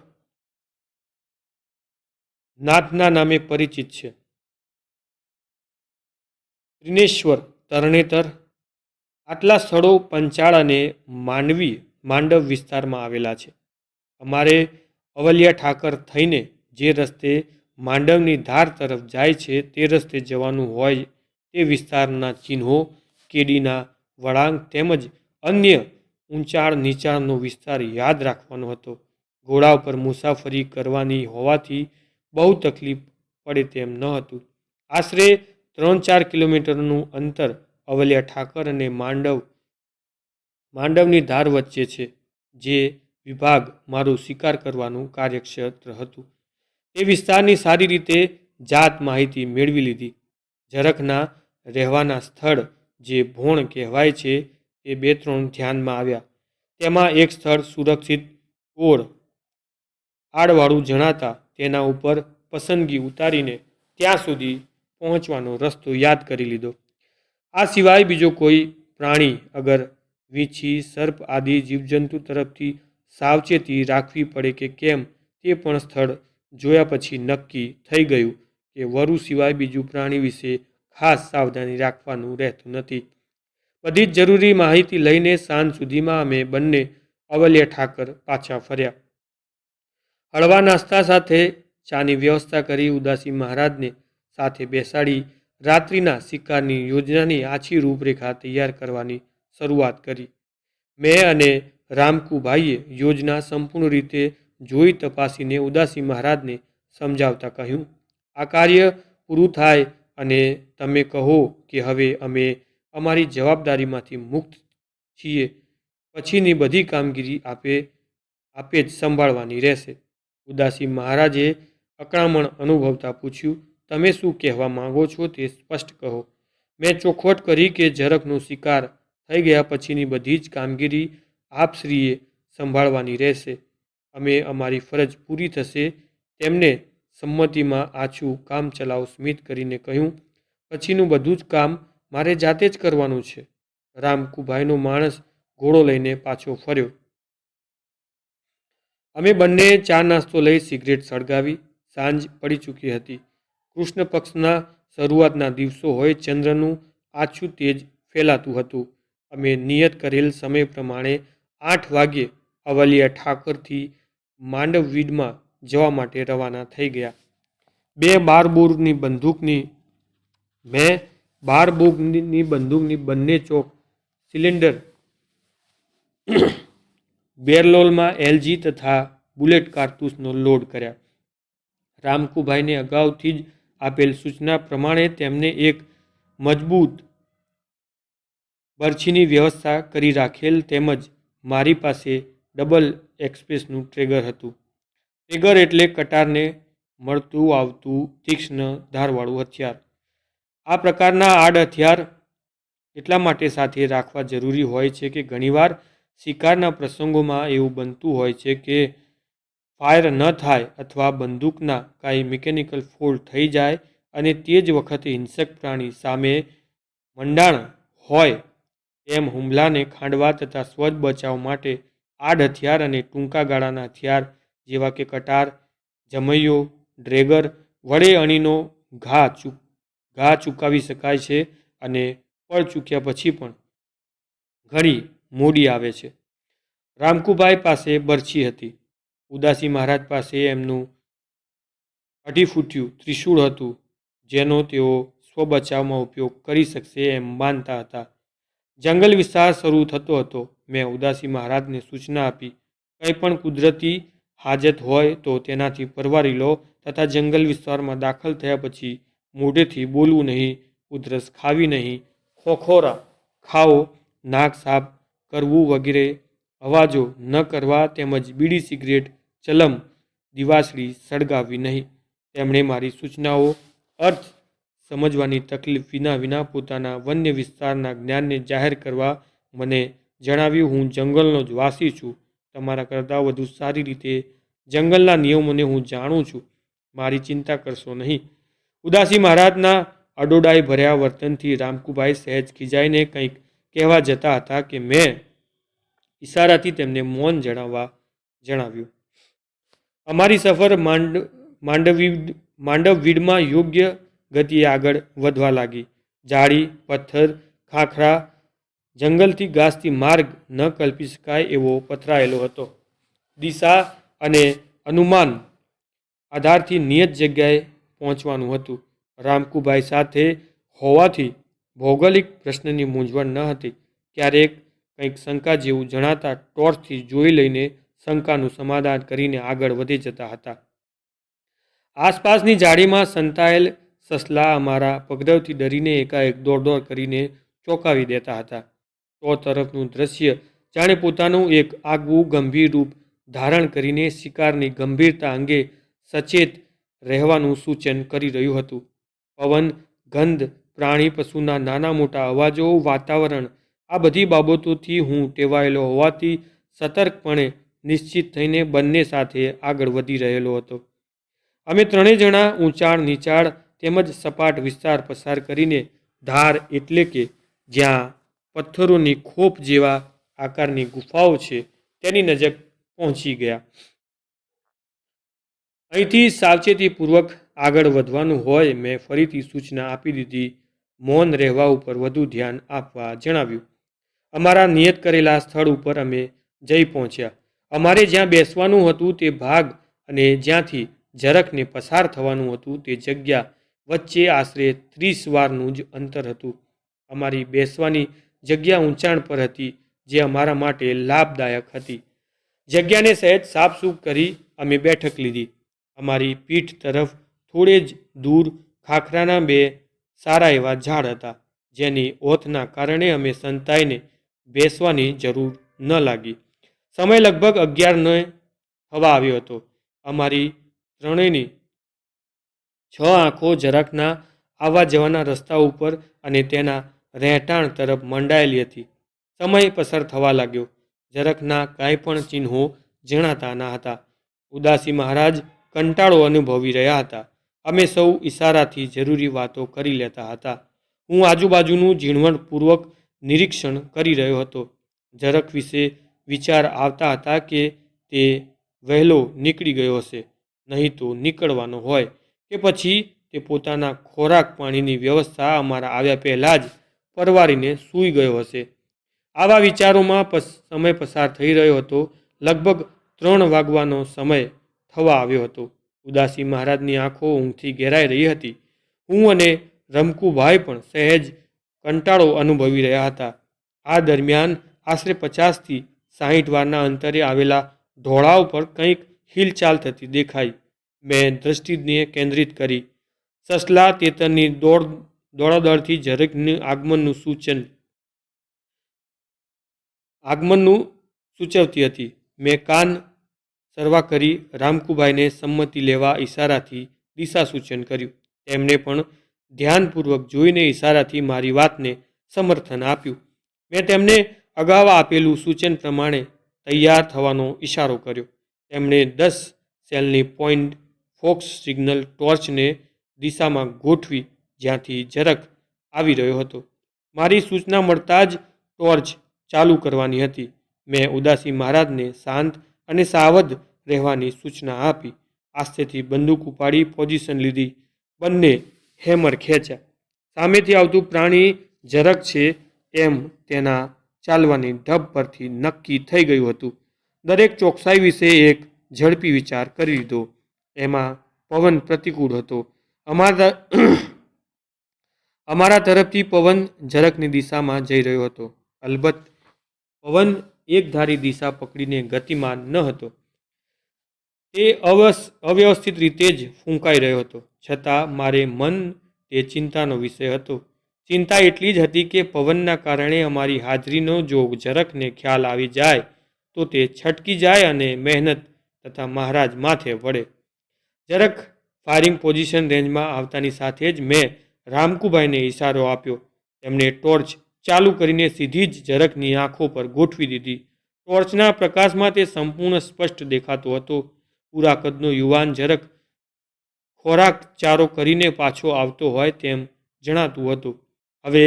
નાથના નામે પરિચિત છે. ત્રિનેશ્વર, તરણેતર. આટલા સ્થળો પંચાળ અને માંડવ વિસ્તારમાં આવેલા છે. અમારે અવલિયા ઠાકર થઈને જે રસ્તે માંડવની ધાર તરફ જાય છે તે રસ્તે જવાનું હોય તે વિસ્તારના ચિહ્નો, કેડીના વળાંક તેમજ અન્ય ઊંચાણ નીચાણનો વિસ્તાર યાદ રાખવાનો હતો. ઘોડા ઉપર મુસાફરી કરવાની હોવાથી બહુ તકલીફ પડે તેમ ન હતું. આશરે 3-4 કિલોમીટરનું અંતર અવલિયા ઠાકર અને માંડવની ધાર વચ્ચે છે. જે વિભાગ મારું શિકાર કરવાનું કાર્યક્ષેત્ર હતું તે વિસ્તારની સારી રીતે જાત માહિતી મેળવી લીધી. ઝરખના રહેવાના સ્થળ જે ભોણ કહેવાય છે તે 2-3 ધ્યાનમાં આવ્યા. તેમાં એક સ્થળ સુરક્ષિત ઓળ આડવાળું જણાતા તેના ઉપર પસંદગી ઉતારીને ત્યાં સુધી પહોંચવાનો રસ્તો યાદ કરી લીધો. આ સિવાય બીજો કોઈ પ્રાણી અગર વીંછી, સર્પ આદિ જીવજંતુ તરફથી સાવચેતી રાખવી પડે કે કેમ તે પણ સ્થળ જોયા પછી નક્કી થઈ ગયું કે વરુ સિવાય બીજું પ્રાણી વિશે ખાસ સાવધાની રાખવાનું રહેતું નથી. બધી જ જરૂરી માહિતી લઈને સાંજ સુધીમાં અમે બંને અવલિયા ઠાકર પાછા ફર્યા. હળવા નાસ્તા સાથે ચાની વ્યવસ્થા કરી ઉદાસી મહારાજને સાથે બેસાડી રાત્રિના શિકારની યોજનાની આછી રૂપરેખા તૈયાર કરવાની શરૂઆત કરી. મેં અને રામકુભાઈએ યોજના સંપૂર્ણ રીતે જોઈ તપાસીને ઉદાસી મહારાજને સમજાવતા કહ્યું, આ કાર્ય પૂરું થાય અને તમે કહો કે હવે અમે અમારી જવાબદારીમાંથી મુક્ત છીએ, પછીની બધી કામગીરી આપે જ સંભાળવાની રહેશે. ઉદાસી મહારાજે અકળામણ અનુભવતા પૂછ્યું, તમે શું કહેવા માંગો છો તે સ્પષ્ટ કહો. મેં ચોખવટ કરી કે ઝરખનો શિકાર થઈ ગયા પછીની બધી જ કામગીરી આપશ્રીએ સંભાળવાની રહેશે. અમે અમારી ફરજ પૂરી થશે. તેમને સંમતિમાં આછું કામચલાઉ સ્મિત કરીને કહ્યું, પછીનું બધું જ કામ મારે જાતે જ કરવાનું છે. રામકુભાઈનો માણસ ઘોડો લઈને પાછો ફર્યો. અમે બંને ચા નાસ્તો લઈ સિગરેટ સળગાવી. સાંજ પડી ચૂકી હતી. કૃષ્ણ પક્ષના શરૂઆતના દિવસો હોય. ચંદ્રનું આછું તેજ ફેલાતું હતું. અમે નિયત કરેલ સમય પ્રમાણે 8 વાગ્યે અવલિયા ઠાકરથી માંડવીડમાં જવા માટે રવાના થઈ ગયા. મેં 12 બોગની બંદૂકની બંને ચોક સિલિન્ડર બેરલોલમાં એલજી તથા બુલેટ કારતૂસનો લોડ કર્યા. રામકુભાઈને અગાઉથી જ આપેલ સૂચના પ્રમાણે તેમને એક મજબૂત બરછીની વ્યવસ્થા કરી રાખેલ. તેમજ મારી પાસે ડબલ એક્સપ્રેસનું ટ્રેગર હતું. ટ્રેગર એટલે કટારને મળતું આવતું તીક્ષ્ણ ધારવાળું હથિયાર. આ પ્રકારના આડ હથિયાર એટલા માટે સાથે રાખવા જરૂરી હોય છે કે ઘણીવાર શિકારના પ્રસંગોમાં એવું બનતું હોય છે કે ફાયર ન થાય અથવા બંદૂકના કાંઈ મિકેનિકલ ફોલ્ટ થઈ જાય અને તે જ વખતે હિંસક પ્રાણી સામે મંડાણ હોય. એમ હુમલાને ખાંડવા તથા સ્વજ બચાવ માટે આડ હથિયાર અને ટૂંકા ગાળાના હથિયાર જેવા કે કટાર, જમૈયો, ડ્રેગર વડે અણીનો ઘા ચૂકાવી શકાય છે અને પળ ચૂક્યા પછી પણ ઘણી મોડી આવે છે. રામકુભાઈ પાસે બરછી હતી. ઉદાસી મહારાજ પાસે એમનું 2.5 ફૂટિયું ત્રિશૂળ હતું જેનો તેઓ સ્વબચાવમાં ઉપયોગ કરી શકશે એમ માનતા હતા. જંગલ વિસ્તાર શરૂ થતો હતો. મેં ઉદાસી મહારાજને સૂચના આપી, કંઈ પણ કુદરતી હાજત હોય તો તેનાથી પરવારી લો તથા જંગલ વિસ્તારમાં દાખલ થયા પછી મોઢેથી બોલવું નહીં, ઉધરસ ખાવી નહીં, ખોખોરા ખાઓ, નાક સાફ કરવું વગેરે અવાજો ન કરવા તેમજ બીડી, સિગરેટ, ચલમ, દિવાસળી સળગાવવી નહીં. તેમણે મારી સૂચનાઓ અર્થ સમજવાની તકલીફ વિના પોતાના વન્ય વિસ્તારના જ્ઞાનને જાહેર કરવા મને જણાવ્યું, હું જંગલનો જ વાસી છું. તમારા કરતાં વધુ સારી રીતે જંગલના નિયમોને હું જાણું છું. મારી ચિંતા કરશો નહીં. ઉદાસી મહારાજના અડોડાઈ ભર્યા વર્તનથી રામકુભાઈ સહેજ ખીજાઈને કંઈક કહેવા જતા હતા કે મેં ઈશારાથી તેમને મૌન જણાવ્યું. અમારી સફર માંડવીડમાં યોગ્ય ગતિએ આગળ વધવા લાગી. ઝાડી, પથ્થર, ખાખરા, જંગલથી ઘાસથી માર્ગ ન કલ્પી શકાય એવો પથરાયેલો હતો. દિશા અને અનુમાન આધારથી નિયત જગ્યાએ પહોંચવાનું હતું. રામકુભાઈ સાથે હોવાથી ભૌગોલિક પ્રશ્નની મૂંઝવણ ન હતી. ક્યારેક કંઈક શંકા જેવું જણાતા ટોર્ચથી જોઈ લઈને શંકાનું સમાધાન કરીને આગળ વધી જતા હતા. આસપાસની ઝાડીમાં સંતાયેલ સસલા અમારા પગરવથી ડરીને એકાએક દોડ કરીને ચોંકાવી દેતા હતા. તો તરફનું દ્રશ્ય જાણે પોતાનું એક આગવું ગંભીર રૂપ ધારણ કરીને શિકારની ગંભીરતા અંગે સચેત રહેવાનું સૂચન કરી રહ્યું હતું. પવન, ગંધ, પ્રાણી પશુના નાના મોટા અવાજો, વાતાવરણ આ બધી બાબતોથી હું ટેવાયેલો હોવાથી સતર્કપણે નિશ્ચિત થઈને બંને સાથે આગળ વધી રહેલો હતો. અમે ત્રણેય જણા ઊંચાણ નીચાણ તેમજ સપાટ વિસ્તાર પસાર કરીને ધાર એટલે કે જ્યાં પથ્થરોની ખોપ જેવા આકારની ગુફાઓ છે તેની નજીક પહોંચી ગયા. અહીંથી સાવચેતીપૂર્વક આગળ વધવાનું હોય. મેં ફરીથી સૂચના આપી દીધી. મૌન રહેવા ઉપર વધુ ધ્યાન આપવા જણાવ્યું. અમારા નિયત કરેલા સ્થળ ઉપર અમે જઈ પહોંચ્યા. અમારે જ્યાં બેસવાનું હતું તે ભાગ અને જ્યાંથી ઝરખને પસાર થવાનું હતું તે જગ્યા વચ્ચે આશરે 30 વારનું જ અંતર હતું. અમારી બેસવાની જગ્યા ઊંચાણ પર હતી જે અમારા માટે લાભદાયક હતી. જગ્યાને સહેજ સાફસૂફ કરી અમે બેઠક લીધી. અમારી પીઠ તરફ થોડે જ દૂર ખાખરાના 2 સારા એવા ઝાડ હતા જેની ઓથના કારણે અમે સંતાઈને બેસવાની જરૂર ન લાગી. સમય લગભગ 11 થવા આવ્યો હતો. અમારી ત્રણેયની છ આંખો ઝરખના આવવા જવાના રસ્તા ઉપર અને તેના રહેઠાણ તરફ મંડાયેલી હતી. સમય પસાર થવા લાગ્યો. ઝરખના કાંઈ પણ ચિહ્નો જણાતા ન હતા. ઉદાસી મહારાજ કંટાળો અનુભવી રહ્યા હતા. અમે સૌ ઈશારાથી જરૂરી વાતો કરી લેતા હતા. હું આજુબાજુનું ઝીણવટપૂર્વક નિરીક્ષણ કરી રહ્યો હતો. ઝરખ વિશે વિચાર આવતા હતા કે તે વહેલો નીકળી ગયો હશે, નહીં તો નીકળવાનો હોય, કે પછી તે પોતાના ખોરાક પાણીની વ્યવસ્થા અમારા આવ્યા પહેલાં જ પરવારીને સૂઈ ગયો હશે. આવા વિચારોમાં સમય પસાર થઈ રહ્યો હતો. લગભગ 3 વાગવાનો સમય થવા આવ્યો હતો. ઉદાસી મહારાજની આંખો ઊંઘથી ઘેરાઈ રહી હતી. હું અને રમકુભાઈ પણ સહેજ કંટાળો અનુભવી રહ્યા હતા. આ દરમિયાન આશરે 50થી 60 વારના અંતરે આવેલા ઢોળાવ પર કંઈક હિલચાલ થતી દેખાઈ. મેં દૃષ્ટિને કેન્દ્રિત કરી. સસલા તેતરની દોડાદોડથી ઝરખનું આગમનનું સૂચવતી હતી. મેં કાન સરવા કરી રામકુભાઈને સંમતિ લેવા ઈશારાથી દિશા સૂચન કર્યું. તેમણે પણ ધ્યાનપૂર્વક જોઈને ઈશારાથી મારી વાતને સમર્થન આપ્યું. મેં તેમને અગાઉ આપેલું સૂચન પ્રમાણે તૈયાર થવાનો ઈશારો કર્યો. તેમણે 10 સેલની પોઈન્ટ ફોક્સ સિગ્નલ ટોર્ચને દિશામાં ગોઠવી જ્યાંથી ઝરખ આવી રહ્યો હતો. મારી સૂચના મળતા જ ટોર્ચ ચાલુ કરવાની હતી. મેં ઉદાસી મહારાજને શાંત અને સાવધ રહેવાની સૂચના આપી. આસ્તેથી બંદૂક ઉપાડી પોઝિશન લીધી. બંને હેમર ખેંચ્યા. સામેથી આવતું પ્રાણી ઝરખ છે એમ તેના ચાલવાની ઢબ પરથી નક્કી થઈ ગયું હતું. દરેક ચોકસાઈ વિશે એક ઝડપી વિચાર કરી લીધો. એમાં પવન પ્રતિકૂળ હતો. અમારા તરફથી પવન ઝરખની દિશામાં જઈ રહ્યો હતો. અલબત્ત પવન એકધારી દિશા પકડીને ગતિમાન ન હતો. તે અવ્યવસ્થિત રીતે જ ફૂંકાઈ રહ્યો હતો. છતાં મારે મન તે ચિંતાનો વિષય હતો. ચિંતા એટલી જ હતી કે પવનના કારણે અમારી હાજરીનો જો ઝરખને ખ્યાલ આવી જાય તો તે છટકી જાય અને મહેનત તથા મહારાજ માથે વળે. ઝરખ ફાયરિંગ પોઝિશન રેન્જમાં આવતાની સાથે જ મેં રામકુભાઈને ઈશારો આપ્યો. તેમણે ટોર્ચ ચાલુ કરીને સીધી જ ઝરખની આંખો પર ગોઠવી દીધી. ટોર્ચના પ્રકાશમાં તે સંપૂર્ણ સ્પષ્ટ દેખાતો હતો. પૂરા કદનો યુવાન ઝરખ ખોરાક ચારો કરીને પાછો આવતો હોય તેમ જણાતું હતું. હવે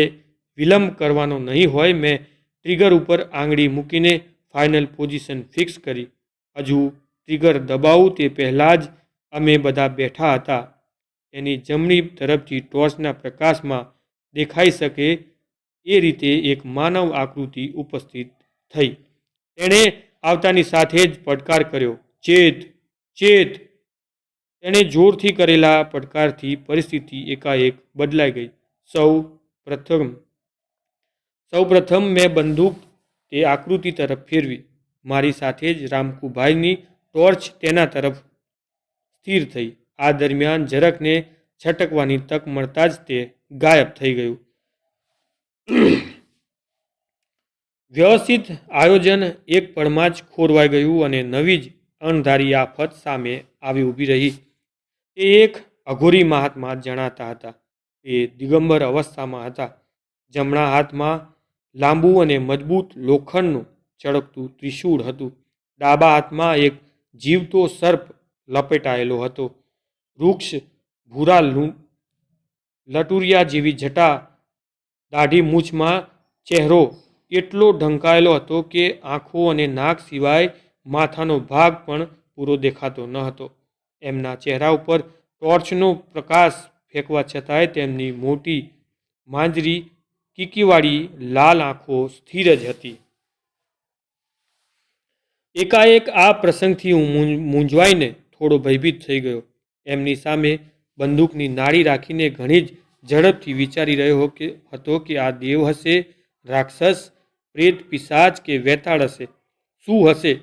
વિલંબ કરવાનો નહીં હોય. મેં ટ્રિગર ઉપર આંગળી મૂકીને ફાઇનલ પોઝિશન ફિક્સ કરી. હજુ ટ્રિગર દબાવું તે પહેલાં જ અમે બધા બેઠા હતા. તેની જમણી તરફથી ટોર્ચના પ્રકાશમાં દેખાઈ શકે એ રીતે એક માનવ આકૃતિ ઉપસ્થિત થઈ. તેણે આવતાની સાથે જ પડકાર કર્યો, ચેત, ચેત! તેણે જોરથી કરેલા પડકારથી પરિસ્થિતિ એકાએક બદલાઈ ગઈ. સૌ પ્રથમ મેં બંદૂક તે આકૃતિ તરફ ફેરવી. મારી સાથે જ રામકુભાઈની ટોર્ચ તેના તરફ સ્થિર થઈ. આ દરમિયાન ઝરખને છટકવાની તક મળતા જ તે ગાયબ થઈ ગયું. વ્યવસ્થિત આયોજન એક પળમાં જ ખોરવાઈ ગયું અને નવી જ અણધારી આફત સામે આવી ઊભી રહી. તે એક અઘોરી મહાત્મા જણાતા હતા. તે દિગંબર અવસ્થામાં હતા. જમણા હાથમાં લાંબુ અને મજબૂત લોખંડનું ચળકતું ત્રિશૂળ હતું. ડાબા હાથમાં એક જીવતો સર્પ લપેટાયેલો હતો. વૃક્ષ ભૂરા લટુરિયા જેવી જટા દાઢી મૂછમાં ચહેરો એટલો ઢંકાયેલો હતો કે આંખો અને નાક સિવાય માથાનો ભાગ પણ પૂરો દેખાતો ન હતો. એમના ચહેરા ઉપર ટોર્ચનો પ્રકાશ ફેંકવા છતાંય તેમની મોટી માંજરી કીકીવાળી લાલ આંખો સ્થિર જ હતી. એકાએક આ પ્રસંગથી હું મૂંઝવાઈને થોડો ભયભીત થઈ ગયો. એમની સામે બંદૂકની નાળી રાખીને ઘણી જ ઝડપથી વિચારી રહ્યો હતો કે આ દેવ હશે, રાક્ષસ, પ્રેત, પિશાચ કે વેતાળ હશે? શું હશે?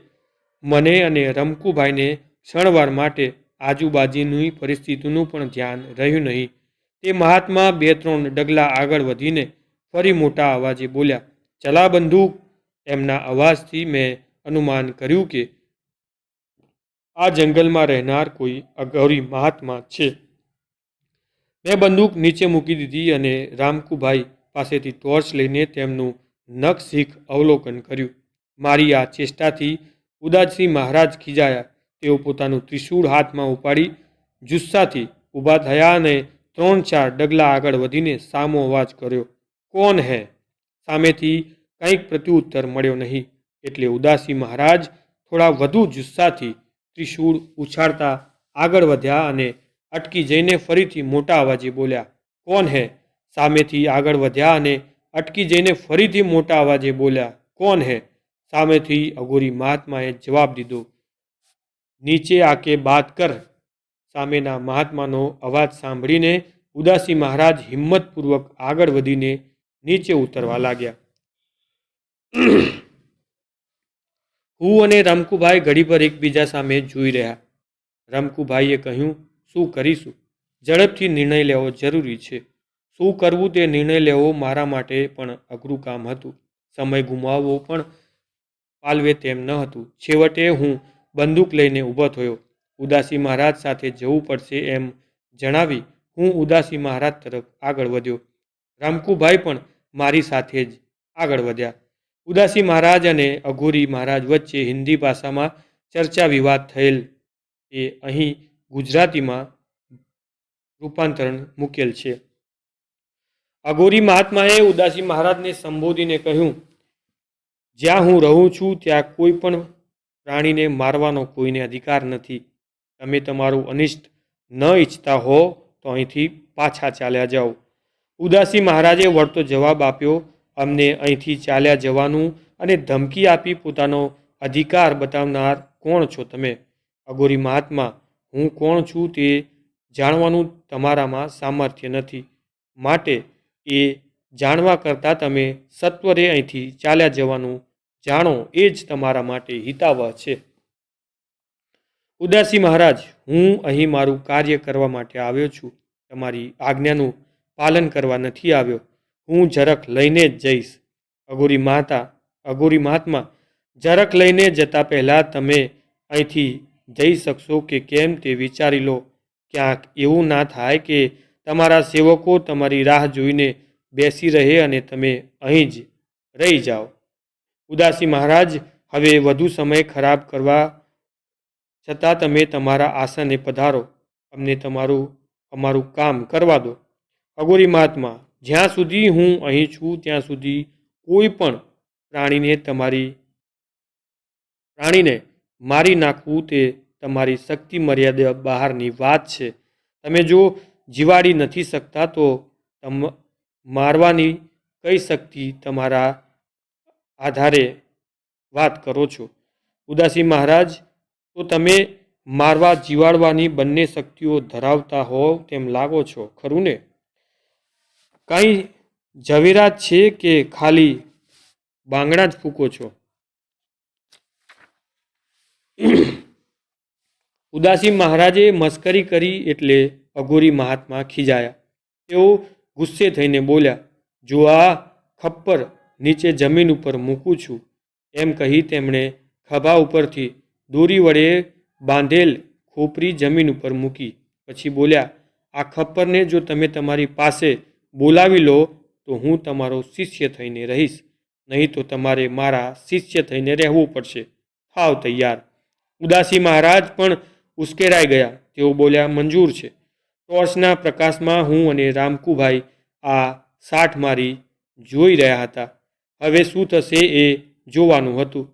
મને અને રમકુભાઈને ક્ષણવાર માટે આજુબાજુની પરિસ્થિતિનું પણ ધ્યાન રહ્યું નહીં. તે મહાત્મા 2-3 ડગલા આગળ વધીને ફરી મોટા અવાજે બોલ્યા, ચલા બંદૂક! એમના અવાજથી મેં અનુમાન કર્યું કે આ જંગલમાં રહેનાર કોઈ અઘોરી મહાત્મા છે. મેં બંદૂક નીચે મૂકી દીધી અને રામકુભાઈ પાસેથી ટોર્ચ લઈને તેમનું નખશીખ અવલોકન કર્યું. મારી આ ચેષ્ટાથી ઉદાસી મહારાજ ખીજાયા. તેઓ પોતાનું ત્રિશૂળ હાથમાં ઉપાડી જુસ્સાથી ઊભા થયા અને 3-4 ડગલા આગળ વધીને સામો અવાજ કર્યો, કોણ હે? સામેથી કંઈક પ્રત્યુત્તર મળ્યો નહીં. એટલે ઉદાસી મહારાજ થોડા વધુ જુસ્સાથી ત્રિશૂળ ઉછાળતા આગળ વધ્યા અને અટકી જઈને ફરીથી મોટા અવાજે બોલ્યા, કોણ હે? સામેથી આગળ વધ્યા અને અટકી જઈને ફરીથી મોટા અવાજે બોલ્યા, કોણ હે? સામેથી અઘોરી મહાત્માએ જવાબ દીધો, નીચે આકે બાત કર. સામેના મહાત્માનો અવાજ સાંભળીને ઉદાસી મહારાજ હિંમતપૂર્વક આગળ વધીને નીચે ઉતરવા લાગ્યા. હું અને રમકુભાઈ ઘડીભર એકબીજા સામે જોઈ રહ્યા. રમકુભાઈએ કહ્યું, શું કરીશું? ઝડપથી નિર્ણય લેવો જરૂરી છે. શું કરવું તે નિર્ણય લેવો મારા માટે પણ અઘરું કામ હતું. સમય ગુમાવવો પણ પાલવે તેમ ન હતું. છેવટે હું બંદૂક લઈને ઊભો થયો. ઉદાસી મહારાજ સાથે જવું પડશે એમ જણાવી હું ઉદાસી મહારાજ તરફ આગળ વધ્યો. રામકુભાઈ પણ મારી સાથે જ આગળ વધ્યા. ઉદાસી મહારાજ અને અઘોરી મહારાજ વચ્ચે હિન્દી ભાષામાં ચર્ચા વિવાદ થયેલ એ અહીં ગુજરાતીમાં રૂપાંતરણ મૂકેલ છે. અઘોરી મહાત્માએ ઉદાસી મહારાજને સંબોધીને કહ્યું, જ્યાં હું રહું છું ત્યાં કોઈ પણ પ્રાણીને મારવાનો કોઈને અધિકાર નથી. તમે તમારું અનિષ્ટ ન ઈચ્છતા હો તો અહીંથી પાછા ચાલ્યા જાઓ. ઉદાસી મહારાજે વળતો જવાબ આપ્યો, અમને અહીંથી ચાલ્યા જવાનું અને ધમકી આપી પોતાનો અધિકાર બતાવનાર કોણ છો તમે? અઘોરી મહાત્મા, હું કોણ છું તે જાણવાનું તમારામાં સામર્થ્ય નથી. માટે એ જાણવા કરતાં તમે સત્વરે અહીંથી ચાલ્યા જવાનું જાણો એ જ તમારા માટે હિતાવહ છે. ઉદાસી મહારાજ, હું અહીં મારું કાર્ય કરવા માટે આવ્યો છું. તમારી આજ્ઞાનું પાલન કરવા નથી આવ્યો. હું ઝરખ લઈને જ જઈશ. અઘોરી મહાત્મા, ઝરખ લઈને જતા પહેલાં તમે અહીંથી જઈ શકશો કે કેમ તે વિચારી લો. ક્યાંક એવું ના થાય કે તમારા સેવકો તમારી રાહ જોઈને બેસી રહે અને તમે અહીં જ રહી જાઓ. ઉદાસી મહારાજ, હવે વધુ સમય ખરાબ કરવા છતાં તમે તમારા આસને પધારો. અમને અમારું કામ કરવા દો. અઘોરી મહાત્મા, જ્યાં સુધી હું અહીં છું ત્યાં સુધી કોઈ પણ પ્રાણીને મારી નાખવું તે તમારી શક્તિ મર્યાદા બહારની વાત છે. તમે જો જીવાડી નથી શકતા તો મારવાની કઈ શક્તિ તમારા આધારે વાત કરો છો? ઉદાસી મહારાજ, તો તમે મારવા જીવાડવાની બંને શક્તિઓ ધરાવતા હોવ તેમ લાગો છો, ખરું ને? કંઈ ઝવેરાત છે કે ખાલી બાંગડા જ ફૂંકો છો? ઉદાસી મહારાજે મસ્કરી કરી એટલે અઘોરી મહાત્મા ખીજાયા. તેઓ ગુસ્સે થઈને બોલ્યા, જો આ ખપ્પર નીચે જમીન ઉપર મૂકું છું. એમ કહી તેમણે ખભા ઉપરથી દોરી વડે બાંધેલ ખોપરી જમીન ઉપર મૂકી. પછી બોલ્યા, આ ખપ્પરને જો તમે તમારી પાસે બોલાવી લો તો હું તમારો શિષ્ય થઈને રહીશ, નહીં તો તમારે મારા શિષ્ય થઈને રહેવું પડશે. થાવ તૈયાર. ઉદાસી મહારાજ પણ ઉશ્કેરાઈ ગયા. તેઓ બોલ્યા, મંજૂર છે. ટોર્ચના પ્રકાશમાં હું અને રામકુભાઈ આ સાઠ મારી જોઈ રહ્યા હતા. હવે શું થશે એ જોવાનું હતું.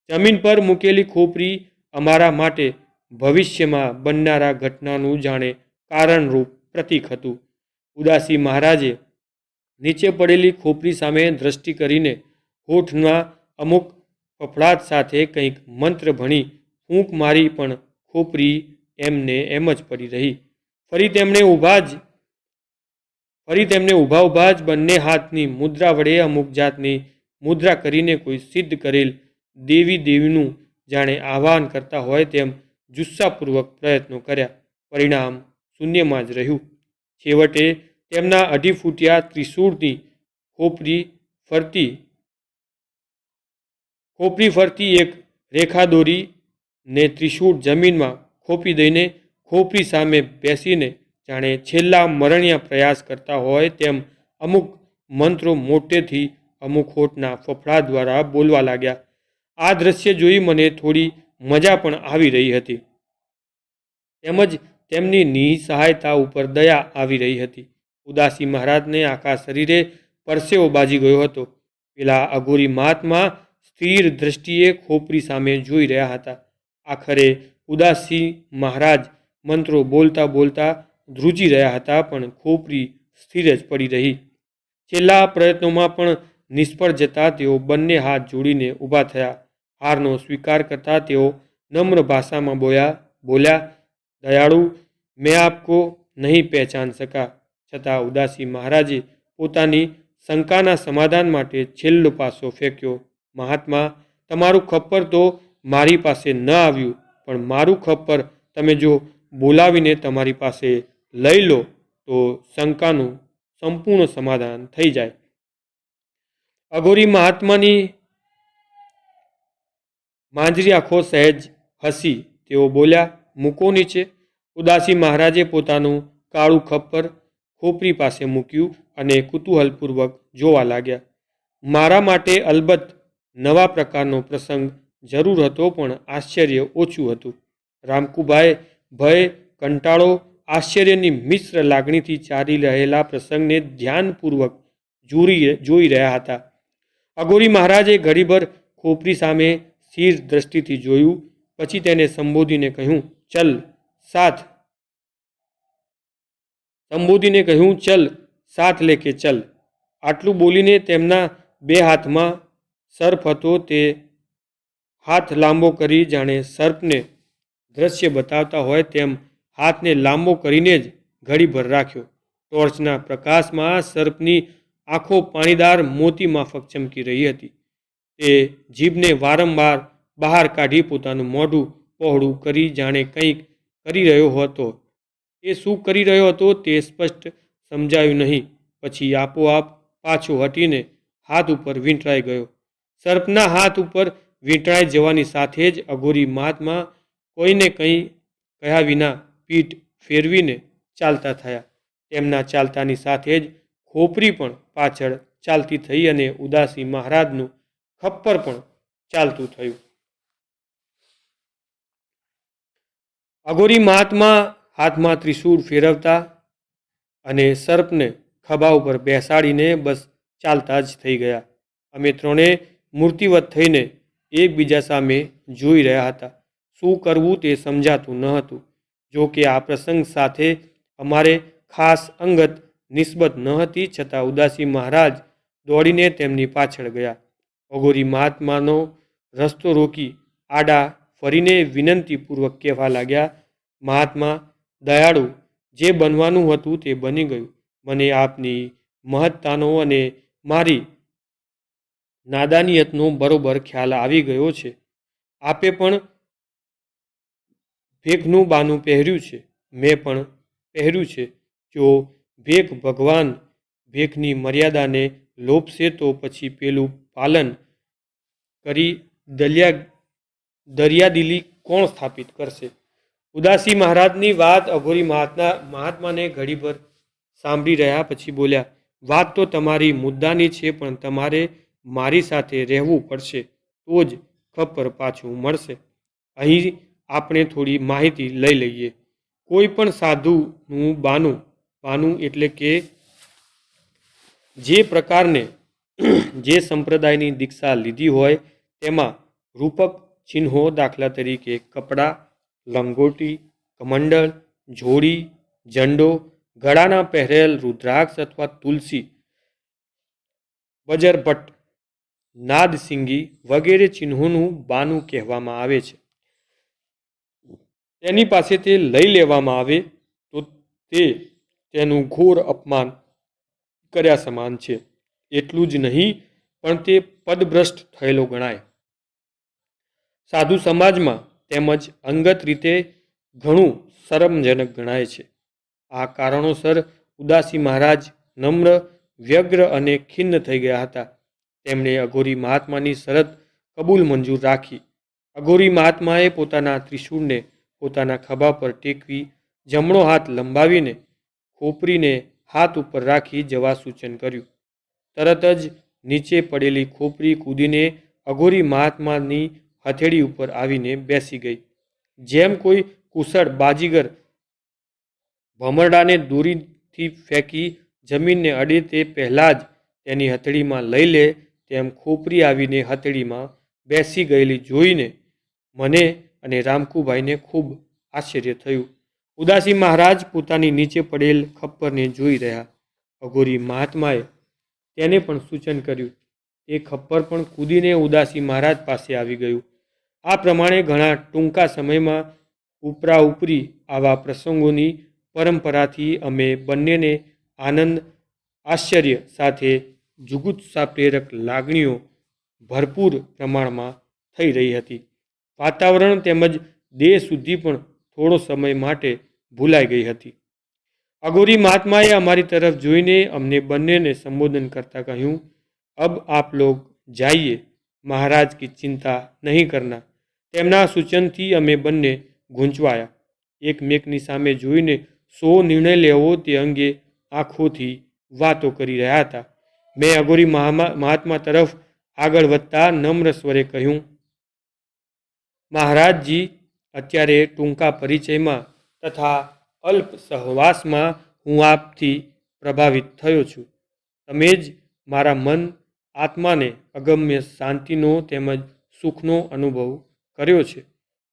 જમીન પર મૂકેલી ખોપરી અમારા માટે ભવિષ્યમાં બનનારા ઘટનાનું જાણે કારણરૂપ પ્રતીક હતું. ઉદાસી મહારાજે નીચે પડેલી ખોપરી સામે દ્રષ્ટિ કરીને હોઠના અમુક ફફડાટ સાથે કંઈક મંત્ર ભણી ફૂંક મારી, પણ ખોપરી એમને એમ જ પડી રહી. ફરી તેમણે ઊભા જ બંને હાથની મુદ્રા વડે અમુક જાતની મુદ્રા કરીને કોઈ સિદ્ધ કરેલ દેવીનું જાણે આહ્વાન કરતા હોય તેમ જુસ્સાપૂર્વક પ્રયત્નો કર્યા. પરિણામ શૂન્યમાં જ રહ્યું. છેવટે તેમના 2.5 ફૂટિયા ત્રિશૂળની ખોપરી ફરતી એક રેખા દોરી ને ત્રિશૂળ જમીનમાં ખોપી દઈને ખોપરી સામે બેસીને જાણે છેલ્લા મરણિયા પ્રયાસ કરતા હોય તેમ અમુક મંત્રો મોટેથી અમુક હોઠના ફફડા દ્વારા બોલવા લાગ્યા. આ દ્રશ્ય જોઈ મને થોડી મજા પણ આવી રહી હતી, તેમજ તેમની નિસહાયતા ઉપર દયા આવી રહી હતી. ઉદાસી મહારાજને આખા શરીરે પરસેવો બાજી ગયો હતો. પેલા અઘોરી મહાત્મા સ્થિર દ્રષ્ટિએ ખોપરી સામે જોઈ રહ્યા હતા. આખરે ઉદાસી મહારાજ મંત્રો બોલતા બોલતા ધ્રુજી રહ્યા હતા, પણ ખોપરી સ્થિર જ પડી રહી. છેલ્લા પ્રયત્નોમાં પણ નિષ્ફળ જતા તેઓ બંને હાથ જોડીને ઊભા થયા. હારનો સ્વીકાર કરતા તેઓ નમ્ર ભાષામાં બોલ્યા, દયાળુ, મેં આપકો નહીં પહેચાન સકા. છતાં ઉદાસી મહારાજે પોતાની શંકાના સમાધાન માટે છેલ્લો પાસો ફેંક્યો. મહાત્મા, તમારું ખપ્પર તો મારી પાસે ન આવ્યું, પણ મારું ખપ્પર તમે જો બોલાવીને તમારી પાસે લઈ લો તો શંકાનું સંપૂર્ણ સમાધાન થઈ જાય. અઘોરી મહાત્માની માંજરી આંખો સહેજ હસી. તેઓ બોલ્યા, મૂકો નીચે. ઉદાસી મહારાજે પોતાનું કાળું ખપ્પર ખોપરી પાસે મૂક્યું અને કુતૂહલપૂર્વક જોવા લાગ્યા. મારા માટે અલબત્ત નવા પ્રકારનો પ્રસંગ જરૂર હતો, પણ આશ્ચર્ય ઓછું હતું. રામકુભાઈ ભય, કંટાળો, આશ્ચર્યની મિશ્ર લાગણીથી ચાલી રહેલા પ્રસંગને ધ્યાનપૂર્વક જોઈ રહ્યા હતા. અઘોરી મહારાજે ઘડીભર ખોપરી સામે સ્થિર દ્રષ્ટિથી જોયું, પછી તેને સંબોધીને કહ્યું, ચલ સાથ લેકે ચલ. આટલું બોલીને તેમના બે હાથમાં સર્પ હતો. તે હાથ લાંબો કરી જાણે સર્પને દ્રશ્ય બતાવતા હોય તેમ હાથને લાંબો કરીને જ ઘડીભર રાખ્યો. ટોર્ચના પ્રકાશમાં સર્પની આંખો પાણીદાર મોતી માફક ચમકી રહી હતી. તે જીભને વારંવાર બહાર કાઢી પોતાનું મોઢું પહોળું કરી જાણે કંઈક કરી રહ્યો હતો. એ શું કરી રહ્યો હતો તે સ્પષ્ટ સમજાયું નહીં. પછી આપોઆપ પાછો હટીને હાથ ઉપર વીંટળાઈ ગયો. સર્પના હાથ ઉપર વીંટળાઈ જવાની સાથે જ અઘોરી મહાત્મા કોઈને કંઈ કહ્યા વિના પીઠ ફેરવીને ચાલતા થયા. તેમના ચાલતાની સાથે જ ખોપરી પણ પાછળ ચાલતી થઈ અને ઉદાસી મહારાજનું ખપ્પર પણ ચાલતું થયું. અઘોરી મહાત્મા હાથમાં ત્રિશૂળ ફેરવતા અને સર્પને ખભા ઉપર બેસાડીને બસ ચાલતા જ થઈ ગયા. અમે ત્રણેય મૂર્તિવત થઈને એકબીજા સામે જોઈ રહ્યા હતા. શું કરવું તે સમજાતું ન હતું. જો કે આ પ્રસંગ સાથે અમારે ખાસ અંગત નિસ્બત ન હતી, છતાં ઉદાસી મહારાજ દોડીને તેમની પાછળ ગયા. અઘોરી મહાત્માનો રસ્તો રોકી આડા ફરીને વિનંતીપૂર્વક કહેવા લાગ્યા, મહાત્મા દયાળુ, જે બનવાનું હતું તે બની ગયું. મને આપની મહત્તાનો અને મારી નાદાનિયતનો બરોબર ખ્યાલ આવી ગયો છે. આપે પણ ભેખનું બાનું પહેર્યું છે, મેં પણ પહેર્યું છે. જો ભગવાન ભેખની મર્યાદાને લોપશે તો પછી પેલું પાલન કરી દરિયાદિલી કોણ સ્થાપિત કરશે? ઉદાસી મહારાજની વાત અઘોરી મહાત્માને ઘડીભર સાંભળી રહ્યા પછી બોલ્યા, વાત તો તમારી મુદ્દાની છે, પણ તમારે મારી સાથે રહેવું પડશે તો જ ખપ્પર પાછું મળશે. અહીં આપણે થોડી માહિતી લઈ લઈએ. કોઈ પણ સાધુનું બાનું એટલે કે જે પ્રકારને જે સંપ્રદાયની દીક્ષા લીધી હોય તેમાં રૂપક ચિહ્નો, દાખલા તરીકે કપડાં, લંગોટી, કમંડળ, જોડી, ઝંડો, ગળાના પહેરેલ રુદ્રાક્ષ અથવા તુલસી, બજરભટ્ટ, નાદસિંગી વગેરે ચિહ્નોનું બાનું કહેવામાં આવે છે. તેની પાસે તે લઈ લેવામાં આવે તો તે તેનું ઘોર અપમાન કર્યા સમાન છે. એટલું જ નહીં, પણ તે પદભ્રષ્ટ થયેલો ગણાય. સાધુ સમાજમાં તેમજ અંગત રીતે ઘણું શરમજનક ગણાય છે. આ કારણોસર ઉદાસી મહારાજ નમ્ર, વ્યગ્ર અને ખિન્ન થઈ ગયા હતા. તેમણે અઘોરી મહાત્માની શરત કબૂલ મંજૂર રાખી. અઘોરી મહાત્માએ પોતાના ત્રિશૂળને પોતાના ખભા પર ટેકવી જમણો હાથ લંબાવીને ખોપરીને હાથ ઉપર રાખી જવા સૂચન કર્યું. તરત જ નીચે પડેલી ખોપરી કૂદીને અઘોરી મહાત્માની હથેળી ઉપર આવીને બેસી ગઈ. જેમ કોઈ કુશળ બાજીગર ભમરડાને દોરીથી ફેંકી જમીનને અડે તે પહેલાં જ તેની હથેળીમાં લઈ લે તેમ ખોપરી આવીને હથેળીમાં બેસી ગયેલી જોઈને મને અને રામકુભાઈને ખૂબ આશ્ચર્ય થયું. ઉદાસી મહારાજ પોતાની નીચે પડેલ ખપ્પરને જોઈ રહ્યા. અઘોરી મહાત્માએ તેને પણ સૂચન કર્યું. તે ખપ્પર પણ કૂદીને ઉદાસી મહારાજ પાસે આવી ગયું. આ પ્રમાણે ઘણા ટૂંકા સમયમાં ઉપરા ઉપરી આવા પ્રસંગોની પરંપરાથી અમે બંનેને આનંદ આશ્ચર્ય સાથે જુગુપ્સા પ્રેરક લાગણીઓ ભરપૂર પ્રમાણમાં થઈ રહી હતી. વાતાવરણ તેમજ દેહ સુધી પણ થોડો સમય માટે ભૂલાઈ ગઈ હતી. અઘોરી મહાત્માએ અમારી તરફ જોઈને અમને બંનેને સંબોધન કરતા કહ્યું, અબ આપ લોગ જાइए, મહારાજ કી ચિંતા નહીં કરના. તેમના સૂચનથી અમે બંને ગૂંચવાયા. એકમેકની સામે જોઈને શો નિર્ણય લેવો તે અંગે આંખોથી વાતો કરી રહ્યા હતા. મેં અઘોરી મહાત્મા તરફ આગળ વધતા નમ્ર સ્વરે કહ્યું, મહારાજજી, અત્યારે ટૂંકા પરિચયમાં તથા અલ્પ સહવાસમાં હું આપથી પ્રભાવિત થયો છું. તમે જ મારા મન આત્માને અગમ્ય શાંતિનો તેમજ સુખનો અનુભવ કર્યો છે.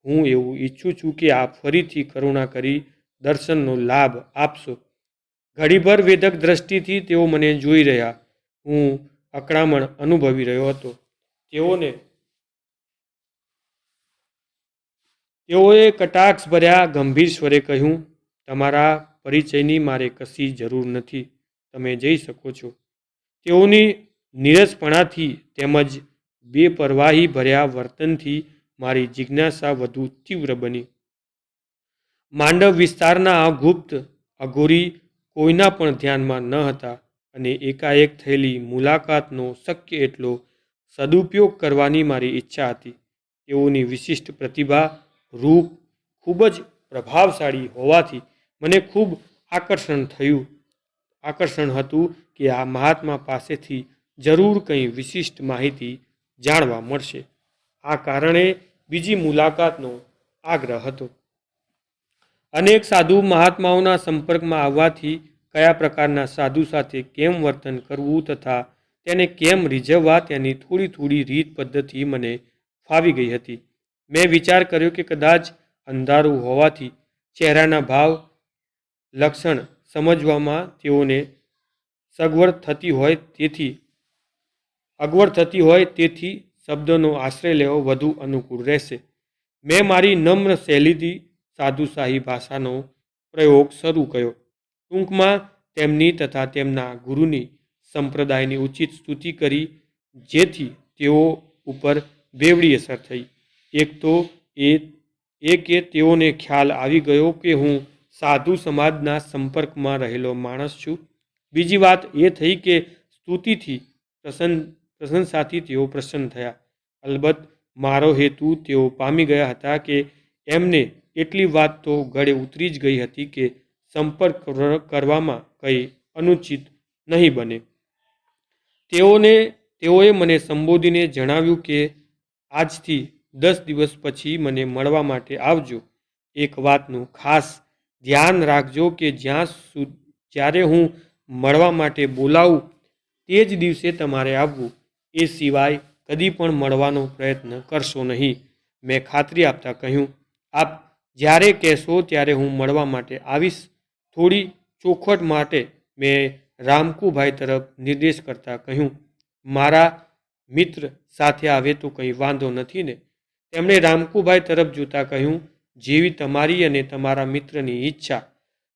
હું એવું ઈચ્છું છું કે આપ ફરીથી કરુણા કરી દર્શનનો લાભ આપશો. ઘડીભર વેદક દ્રષ્ટિથી તેઓ મને જોઈ રહ્યા. હું અકળામણ અનુભવી રહ્યો હતો. તેઓએ કટાક્ષ ભર્યા ગંભીર સ્વરે કહ્યું, તમારા પરિચયની મારે કશી જરૂર નથી. તમે જઈ શકો છો. તેઓની નીરસપણાથી તેમજ બેપરવાહી ભર્યા વર્તનથી મારી જિજ્ઞાસા વધુ તીવ્ર બની. માંડવ વિસ્તારના આ ગુપ્ત અઘોરી કોઈના પણ ધ્યાનમાં ન હતા અને એકાએક થયેલી મુલાકાતનો શક્ય એટલો સદુપયોગ કરવાની મારી ઈચ્છા હતી. તેઓની વિશિષ્ટ પ્રતિભા, રૂપ ખૂબ જ પ્રભાવશાળી હોવાથી મને ખૂબ આકર્ષણ હતું કે આ મહાત્મા પાસેથી જરૂર કંઈ વિશિષ્ટ માહિતી જાણવા મળશે. આ કારણે બીજી મુલાકાતનો આગ્રહ હતો. અનેક સાધુ મહાત્માઓના સંપર્કમાં આવવાથી કયા પ્રકારના સાધુ સાથે કેમ વર્તન કરવું તથા તેને કેમ રીઝવવા તેની થોડી થોડી રીત પદ્ધતિ મને ફાવી ગઈ હતી. મેં વિચાર કર્યો કે કદાચ અંધારું હોવાથી ચહેરાના ભાવ લક્ષણ સમજવામાં તેઓને અગવડ થતી હોય તેથી શબ્દોનો આશ્રય લેવો વધુ અનુકૂળ રહેશે. મેં મારી નમ્ર શૈલીથી સાધુશાહી ભાષાનો પ્રયોગ શરૂ કર્યો. ટૂંકમાં તેમની તથા તેમના ગુરુની સંપ્રદાયની ઉચિત સ્તુતિ કરી, જેથી તેઓ ઉપર બેવડી અસર થઈ. એક તો એ કે તેઓને ખ્યાલ આવી ગયો કે હું સાધુ સમાજના સંપર્કમાં રહેલો માણસ છું. બીજી વાત એ થઈ કે સ્તુતિથી પ્રશંસાથી તેઓ પ્રસન્ન થયા. અલબત્ત મારો હેતુ તેઓ પામી ગયા હતા કે એમને એટલી વાત તો ગળે ઉતરી જ ગઈ હતી કે સંપર્ક કરવામાં કંઈ અનુચિત નહીં બને. તેઓએ મને સંબોધીને જણાવ્યું કે આજથી 10 દિવસ પછી મને મળવા માટે આવજો. એક વાતનું ખાસ ધ્યાન રાખજો કે જ્યારે હું મળવા માટે બોલાવું તે જ દિવસે તમારે આવવું. એ સિવાય કદી પણ મળવાનો પ્રયત્ન કરશો નહીં. મેં ખાતરી આપતા કહ્યું, આપ જ્યારે કહેશો ત્યારે હું મળવા માટે આવીશ. થોડી ચોખવટ માટે મેં રામકુભાઈ તરફ નિર્દેશ કરતા કહ્યું, મારા મિત્ર સાથે આવે તો કંઈ વાંધો નથી ને? તેમણે રામકુભાઈ તરફ જોતા કહ્યું, જેવી તમારી અને તમારા મિત્રની ઈચ્છા.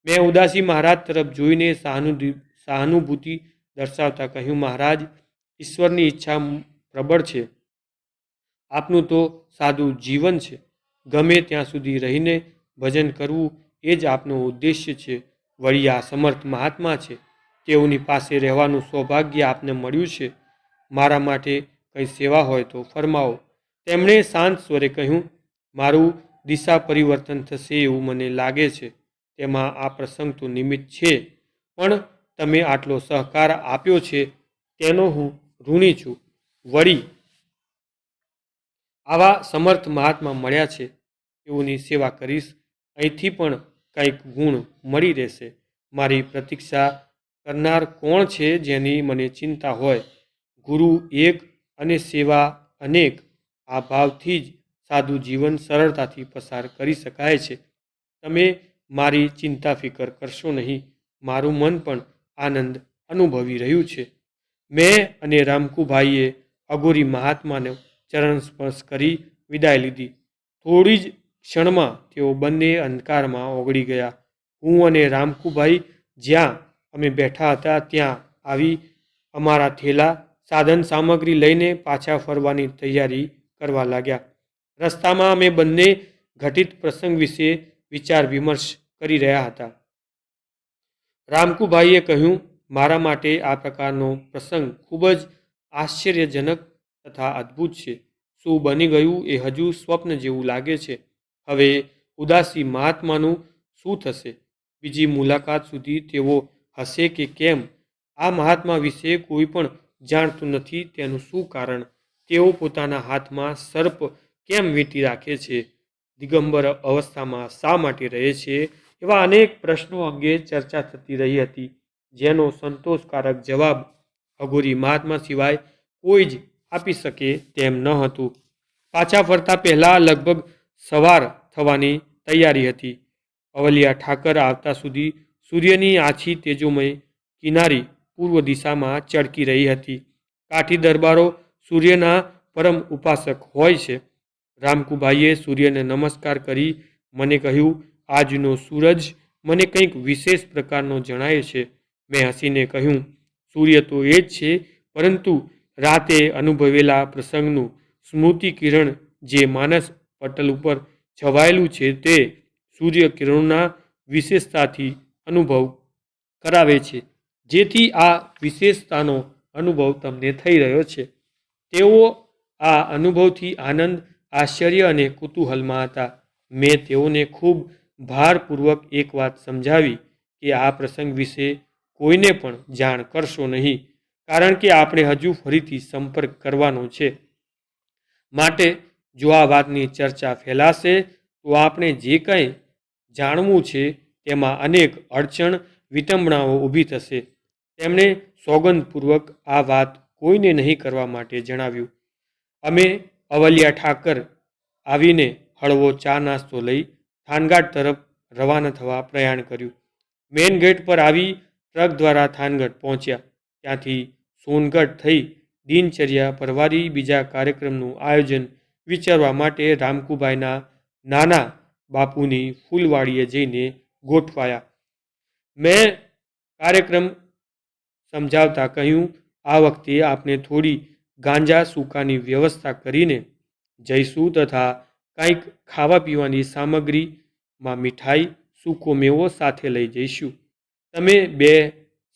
મેં ઉદાસી મહારાજ તરફ જોઈને સહાનુભૂતિ દર્શાવતા કહ્યું, મહારાજ, ઈશ્વરની ઈચ્છા પ્રબળ છે. આપનું તો સાદું જીવન છે. ગમે ત્યાં સુધી રહીને ભજન કરવું એ જ આપનો ઉદ્દેશ્ય છે. વળી આ સમર્થ મહાત્મા છે. તેઓની પાસે રહેવાનું સૌભાગ્ય આપને મળ્યું છે. મારા માટે કંઈ સેવા હોય તો ફરમાવો. તેમણે શાંત સ્વરે કહ્યું, મારું દિશા પરિવર્તન થશે એવું મને લાગે છે. તેમાં આ પ્રસંગ તો નિમિત્ત છે. પણ તમે આટલો સહકાર આપ્યો છે તેનો હું ઋણી છું. વળી આવા સમર્થ મહાત્મા મળ્યા છે, તેઓની સેવા કરીશ. અહીંથી પણ કંઈક ગુણ મળી રહેશે. મારી પ્રતીક્ષા કરનાર કોણ છે જેની મને ચિંતા હોય? ગુરુ એક અને સેવા અનેક. આ ભાવથી જ સાદું જીવન સરળતાથી પસાર કરી શકાય છે. તમે મારી ચિંતા ફિકર કરશો નહીં. મારું મન પણ આનંદ અનુભવી રહ્યું છે. મેં અને રામકુભાઈએ અઘોરી મહાત્માનો ચરણ સ્પર્શ કરી વિદાય લીધી. થોડી જ ક્ષણમાં તેઓ બંને અંધકારમાં ઓગળી ગયા. હું અને રામકુભાઈ જ્યાં અમે બેઠા હતા ત્યાં આવી અમારા થેલા સાધન સામગ્રી લઈને પાછા ફરવાની તૈયારી કરવા લાગ્યા. રસ્તામાં અમે બંને ઘટિત પ્રસંગ વિશે વિચાર વિમર્શ કરી રહ્યા હતા. રામકુભાઈએ કહ્યું, મારા માટે આ પ્રકારનો પ્રસંગ ખૂબ જ આશ્ચર્યજનક તથા અદ્ભુત છે. શું બની ગયું એ હજુ સ્વપ્ન જેવું લાગે છે. હવે ઉદાસી મહાત્માનું શું થશે? બીજી મુલાકાત સુધી તેઓ હશે કે કેમ? આ મહાત્મા વિશે કોઈ પણ જાણતું નથી. તેનું શું કારણ? તેઓ પોતાના હાથમાં સર્પ કેમ વીંટી રાખે છે? દિગંબર અવસ્થામાં શા માટે રહે છે? એવા અનેક પ્રશ્નો અંગે ચર્ચા થતી રહી હતી, જેનો સંતોષકારક જવાબ અઘોરી મહાત્મા સિવાય કોઈ જ આપી શકે તેમ ન હતું. પાછા ફરતા પહેલાં લગભગ સવાર થવાની તૈયારી હતી. અવલિયા ઠાકર આવતા સુધી સૂર્યની આછી તેજોમય કિનારી પૂર્વ દિશામાં ચળકી રહી હતી. કાઠી દરબારો સૂર્યના પરમ ઉપાસક હોય છે. રામકુભાઈએ સૂર્યને નમસ્કાર કરી મને કહ્યું, આજનો સૂરજ મને કંઈક વિશેષ પ્રકારનો જણાય છે. મેં હસીને કહ્યું, સૂર્ય તો એ જ છે, પરંતુ રાતે અનુભવેલા પ્રસંગનું સ્મૃતિ કિરણ જે માનસ પટલ ઉપર છવાયેલું છે તે સૂર્ય કિરણોના વિશેષતાથી અનુભવ કરાવે છે, જેથી આ વિશેષતાનો અનુભવ તમને થઈ રહ્યો છે. તેઓ આ અનુભવથી આનંદ, આશ્ચર્ય અને કુતૂહલમાં હતા. મેં તેઓને ખૂબ ભારપૂર્વક એક વાત સમજાવી કે આ પ્રસંગ વિશે કોઈને પણ જાણ કરશો નહીં, કારણ કે આપણે હજુ ફરીથી સંપર્ક કરવાનો છે. માટે જો આ વાતની ચર્ચા ફેલાશે તો આપણે જે કંઈ જાણવું છે તેમાં અનેક અડચણ વિટંબણાઓ ઊભી થશે. તેમણે સોગંદપૂર્વક આ વાત કોઈને નહીં કરવા માટે જણાવ્યું. અમે અવલિયા ઠાકર આવીને હળવો ચા નાસ્તો લઈ થાનગઢ તરફ રવાના થવા પ્રયાણ કર્યું. મેઇન ગેટ પર આવી ટ્રક દ્વારા થાનગઢ પહોંચ્યા. ત્યાંથી સોનગઢ થઈ દિનચર્યા પરવારી બીજા કાર્યક્રમનું આયોજન વિચારવા માટે રામકુભાઈના નાના બાપુની ફૂલવાડીએ જઈને ગોઠવાયા. મેં કાર્યક્રમ સમજાવતા કહ્યું, આ વખતે આપણે થોડી ગાંજા સૂકાની વ્યવસ્થા કરીને જઈશું તથા કંઈક ખાવા પીવાની સામગ્રીમાં મીઠાઈ, સૂકો મેવો સાથે લઈ જઈશું. તમે બે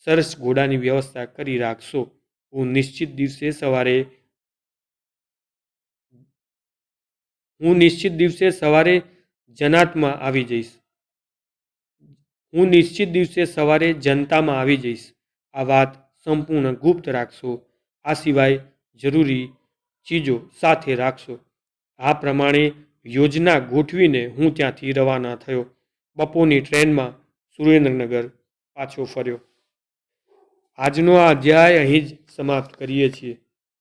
સરસ ઘોડાની વ્યવસ્થા કરી રાખશો. હું નિશ્ચિત દિવસે સવારે જનાતમાં આવી જઈશ. આ વાત સંપૂર્ણ ગુપ્ત રાખશો. આ સિવાય જરૂરી ચીજો સાથે રાખશો. આ પ્રમાણે યોજના ગોઠવીને હું ત્યાંથી રવાના થયો. બપોરની ટ્રેનમાં સુરેન્દ્રનગર પાછો ફર્યો. આજનો આ અધ્યાય અહીં જ સમાપ્ત કરીએ છીએ.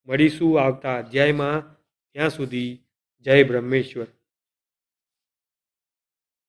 મળીશું આવતા અધ્યાયમાં. ત્યાં સુધી જય બ્રહ્મેશ્વર.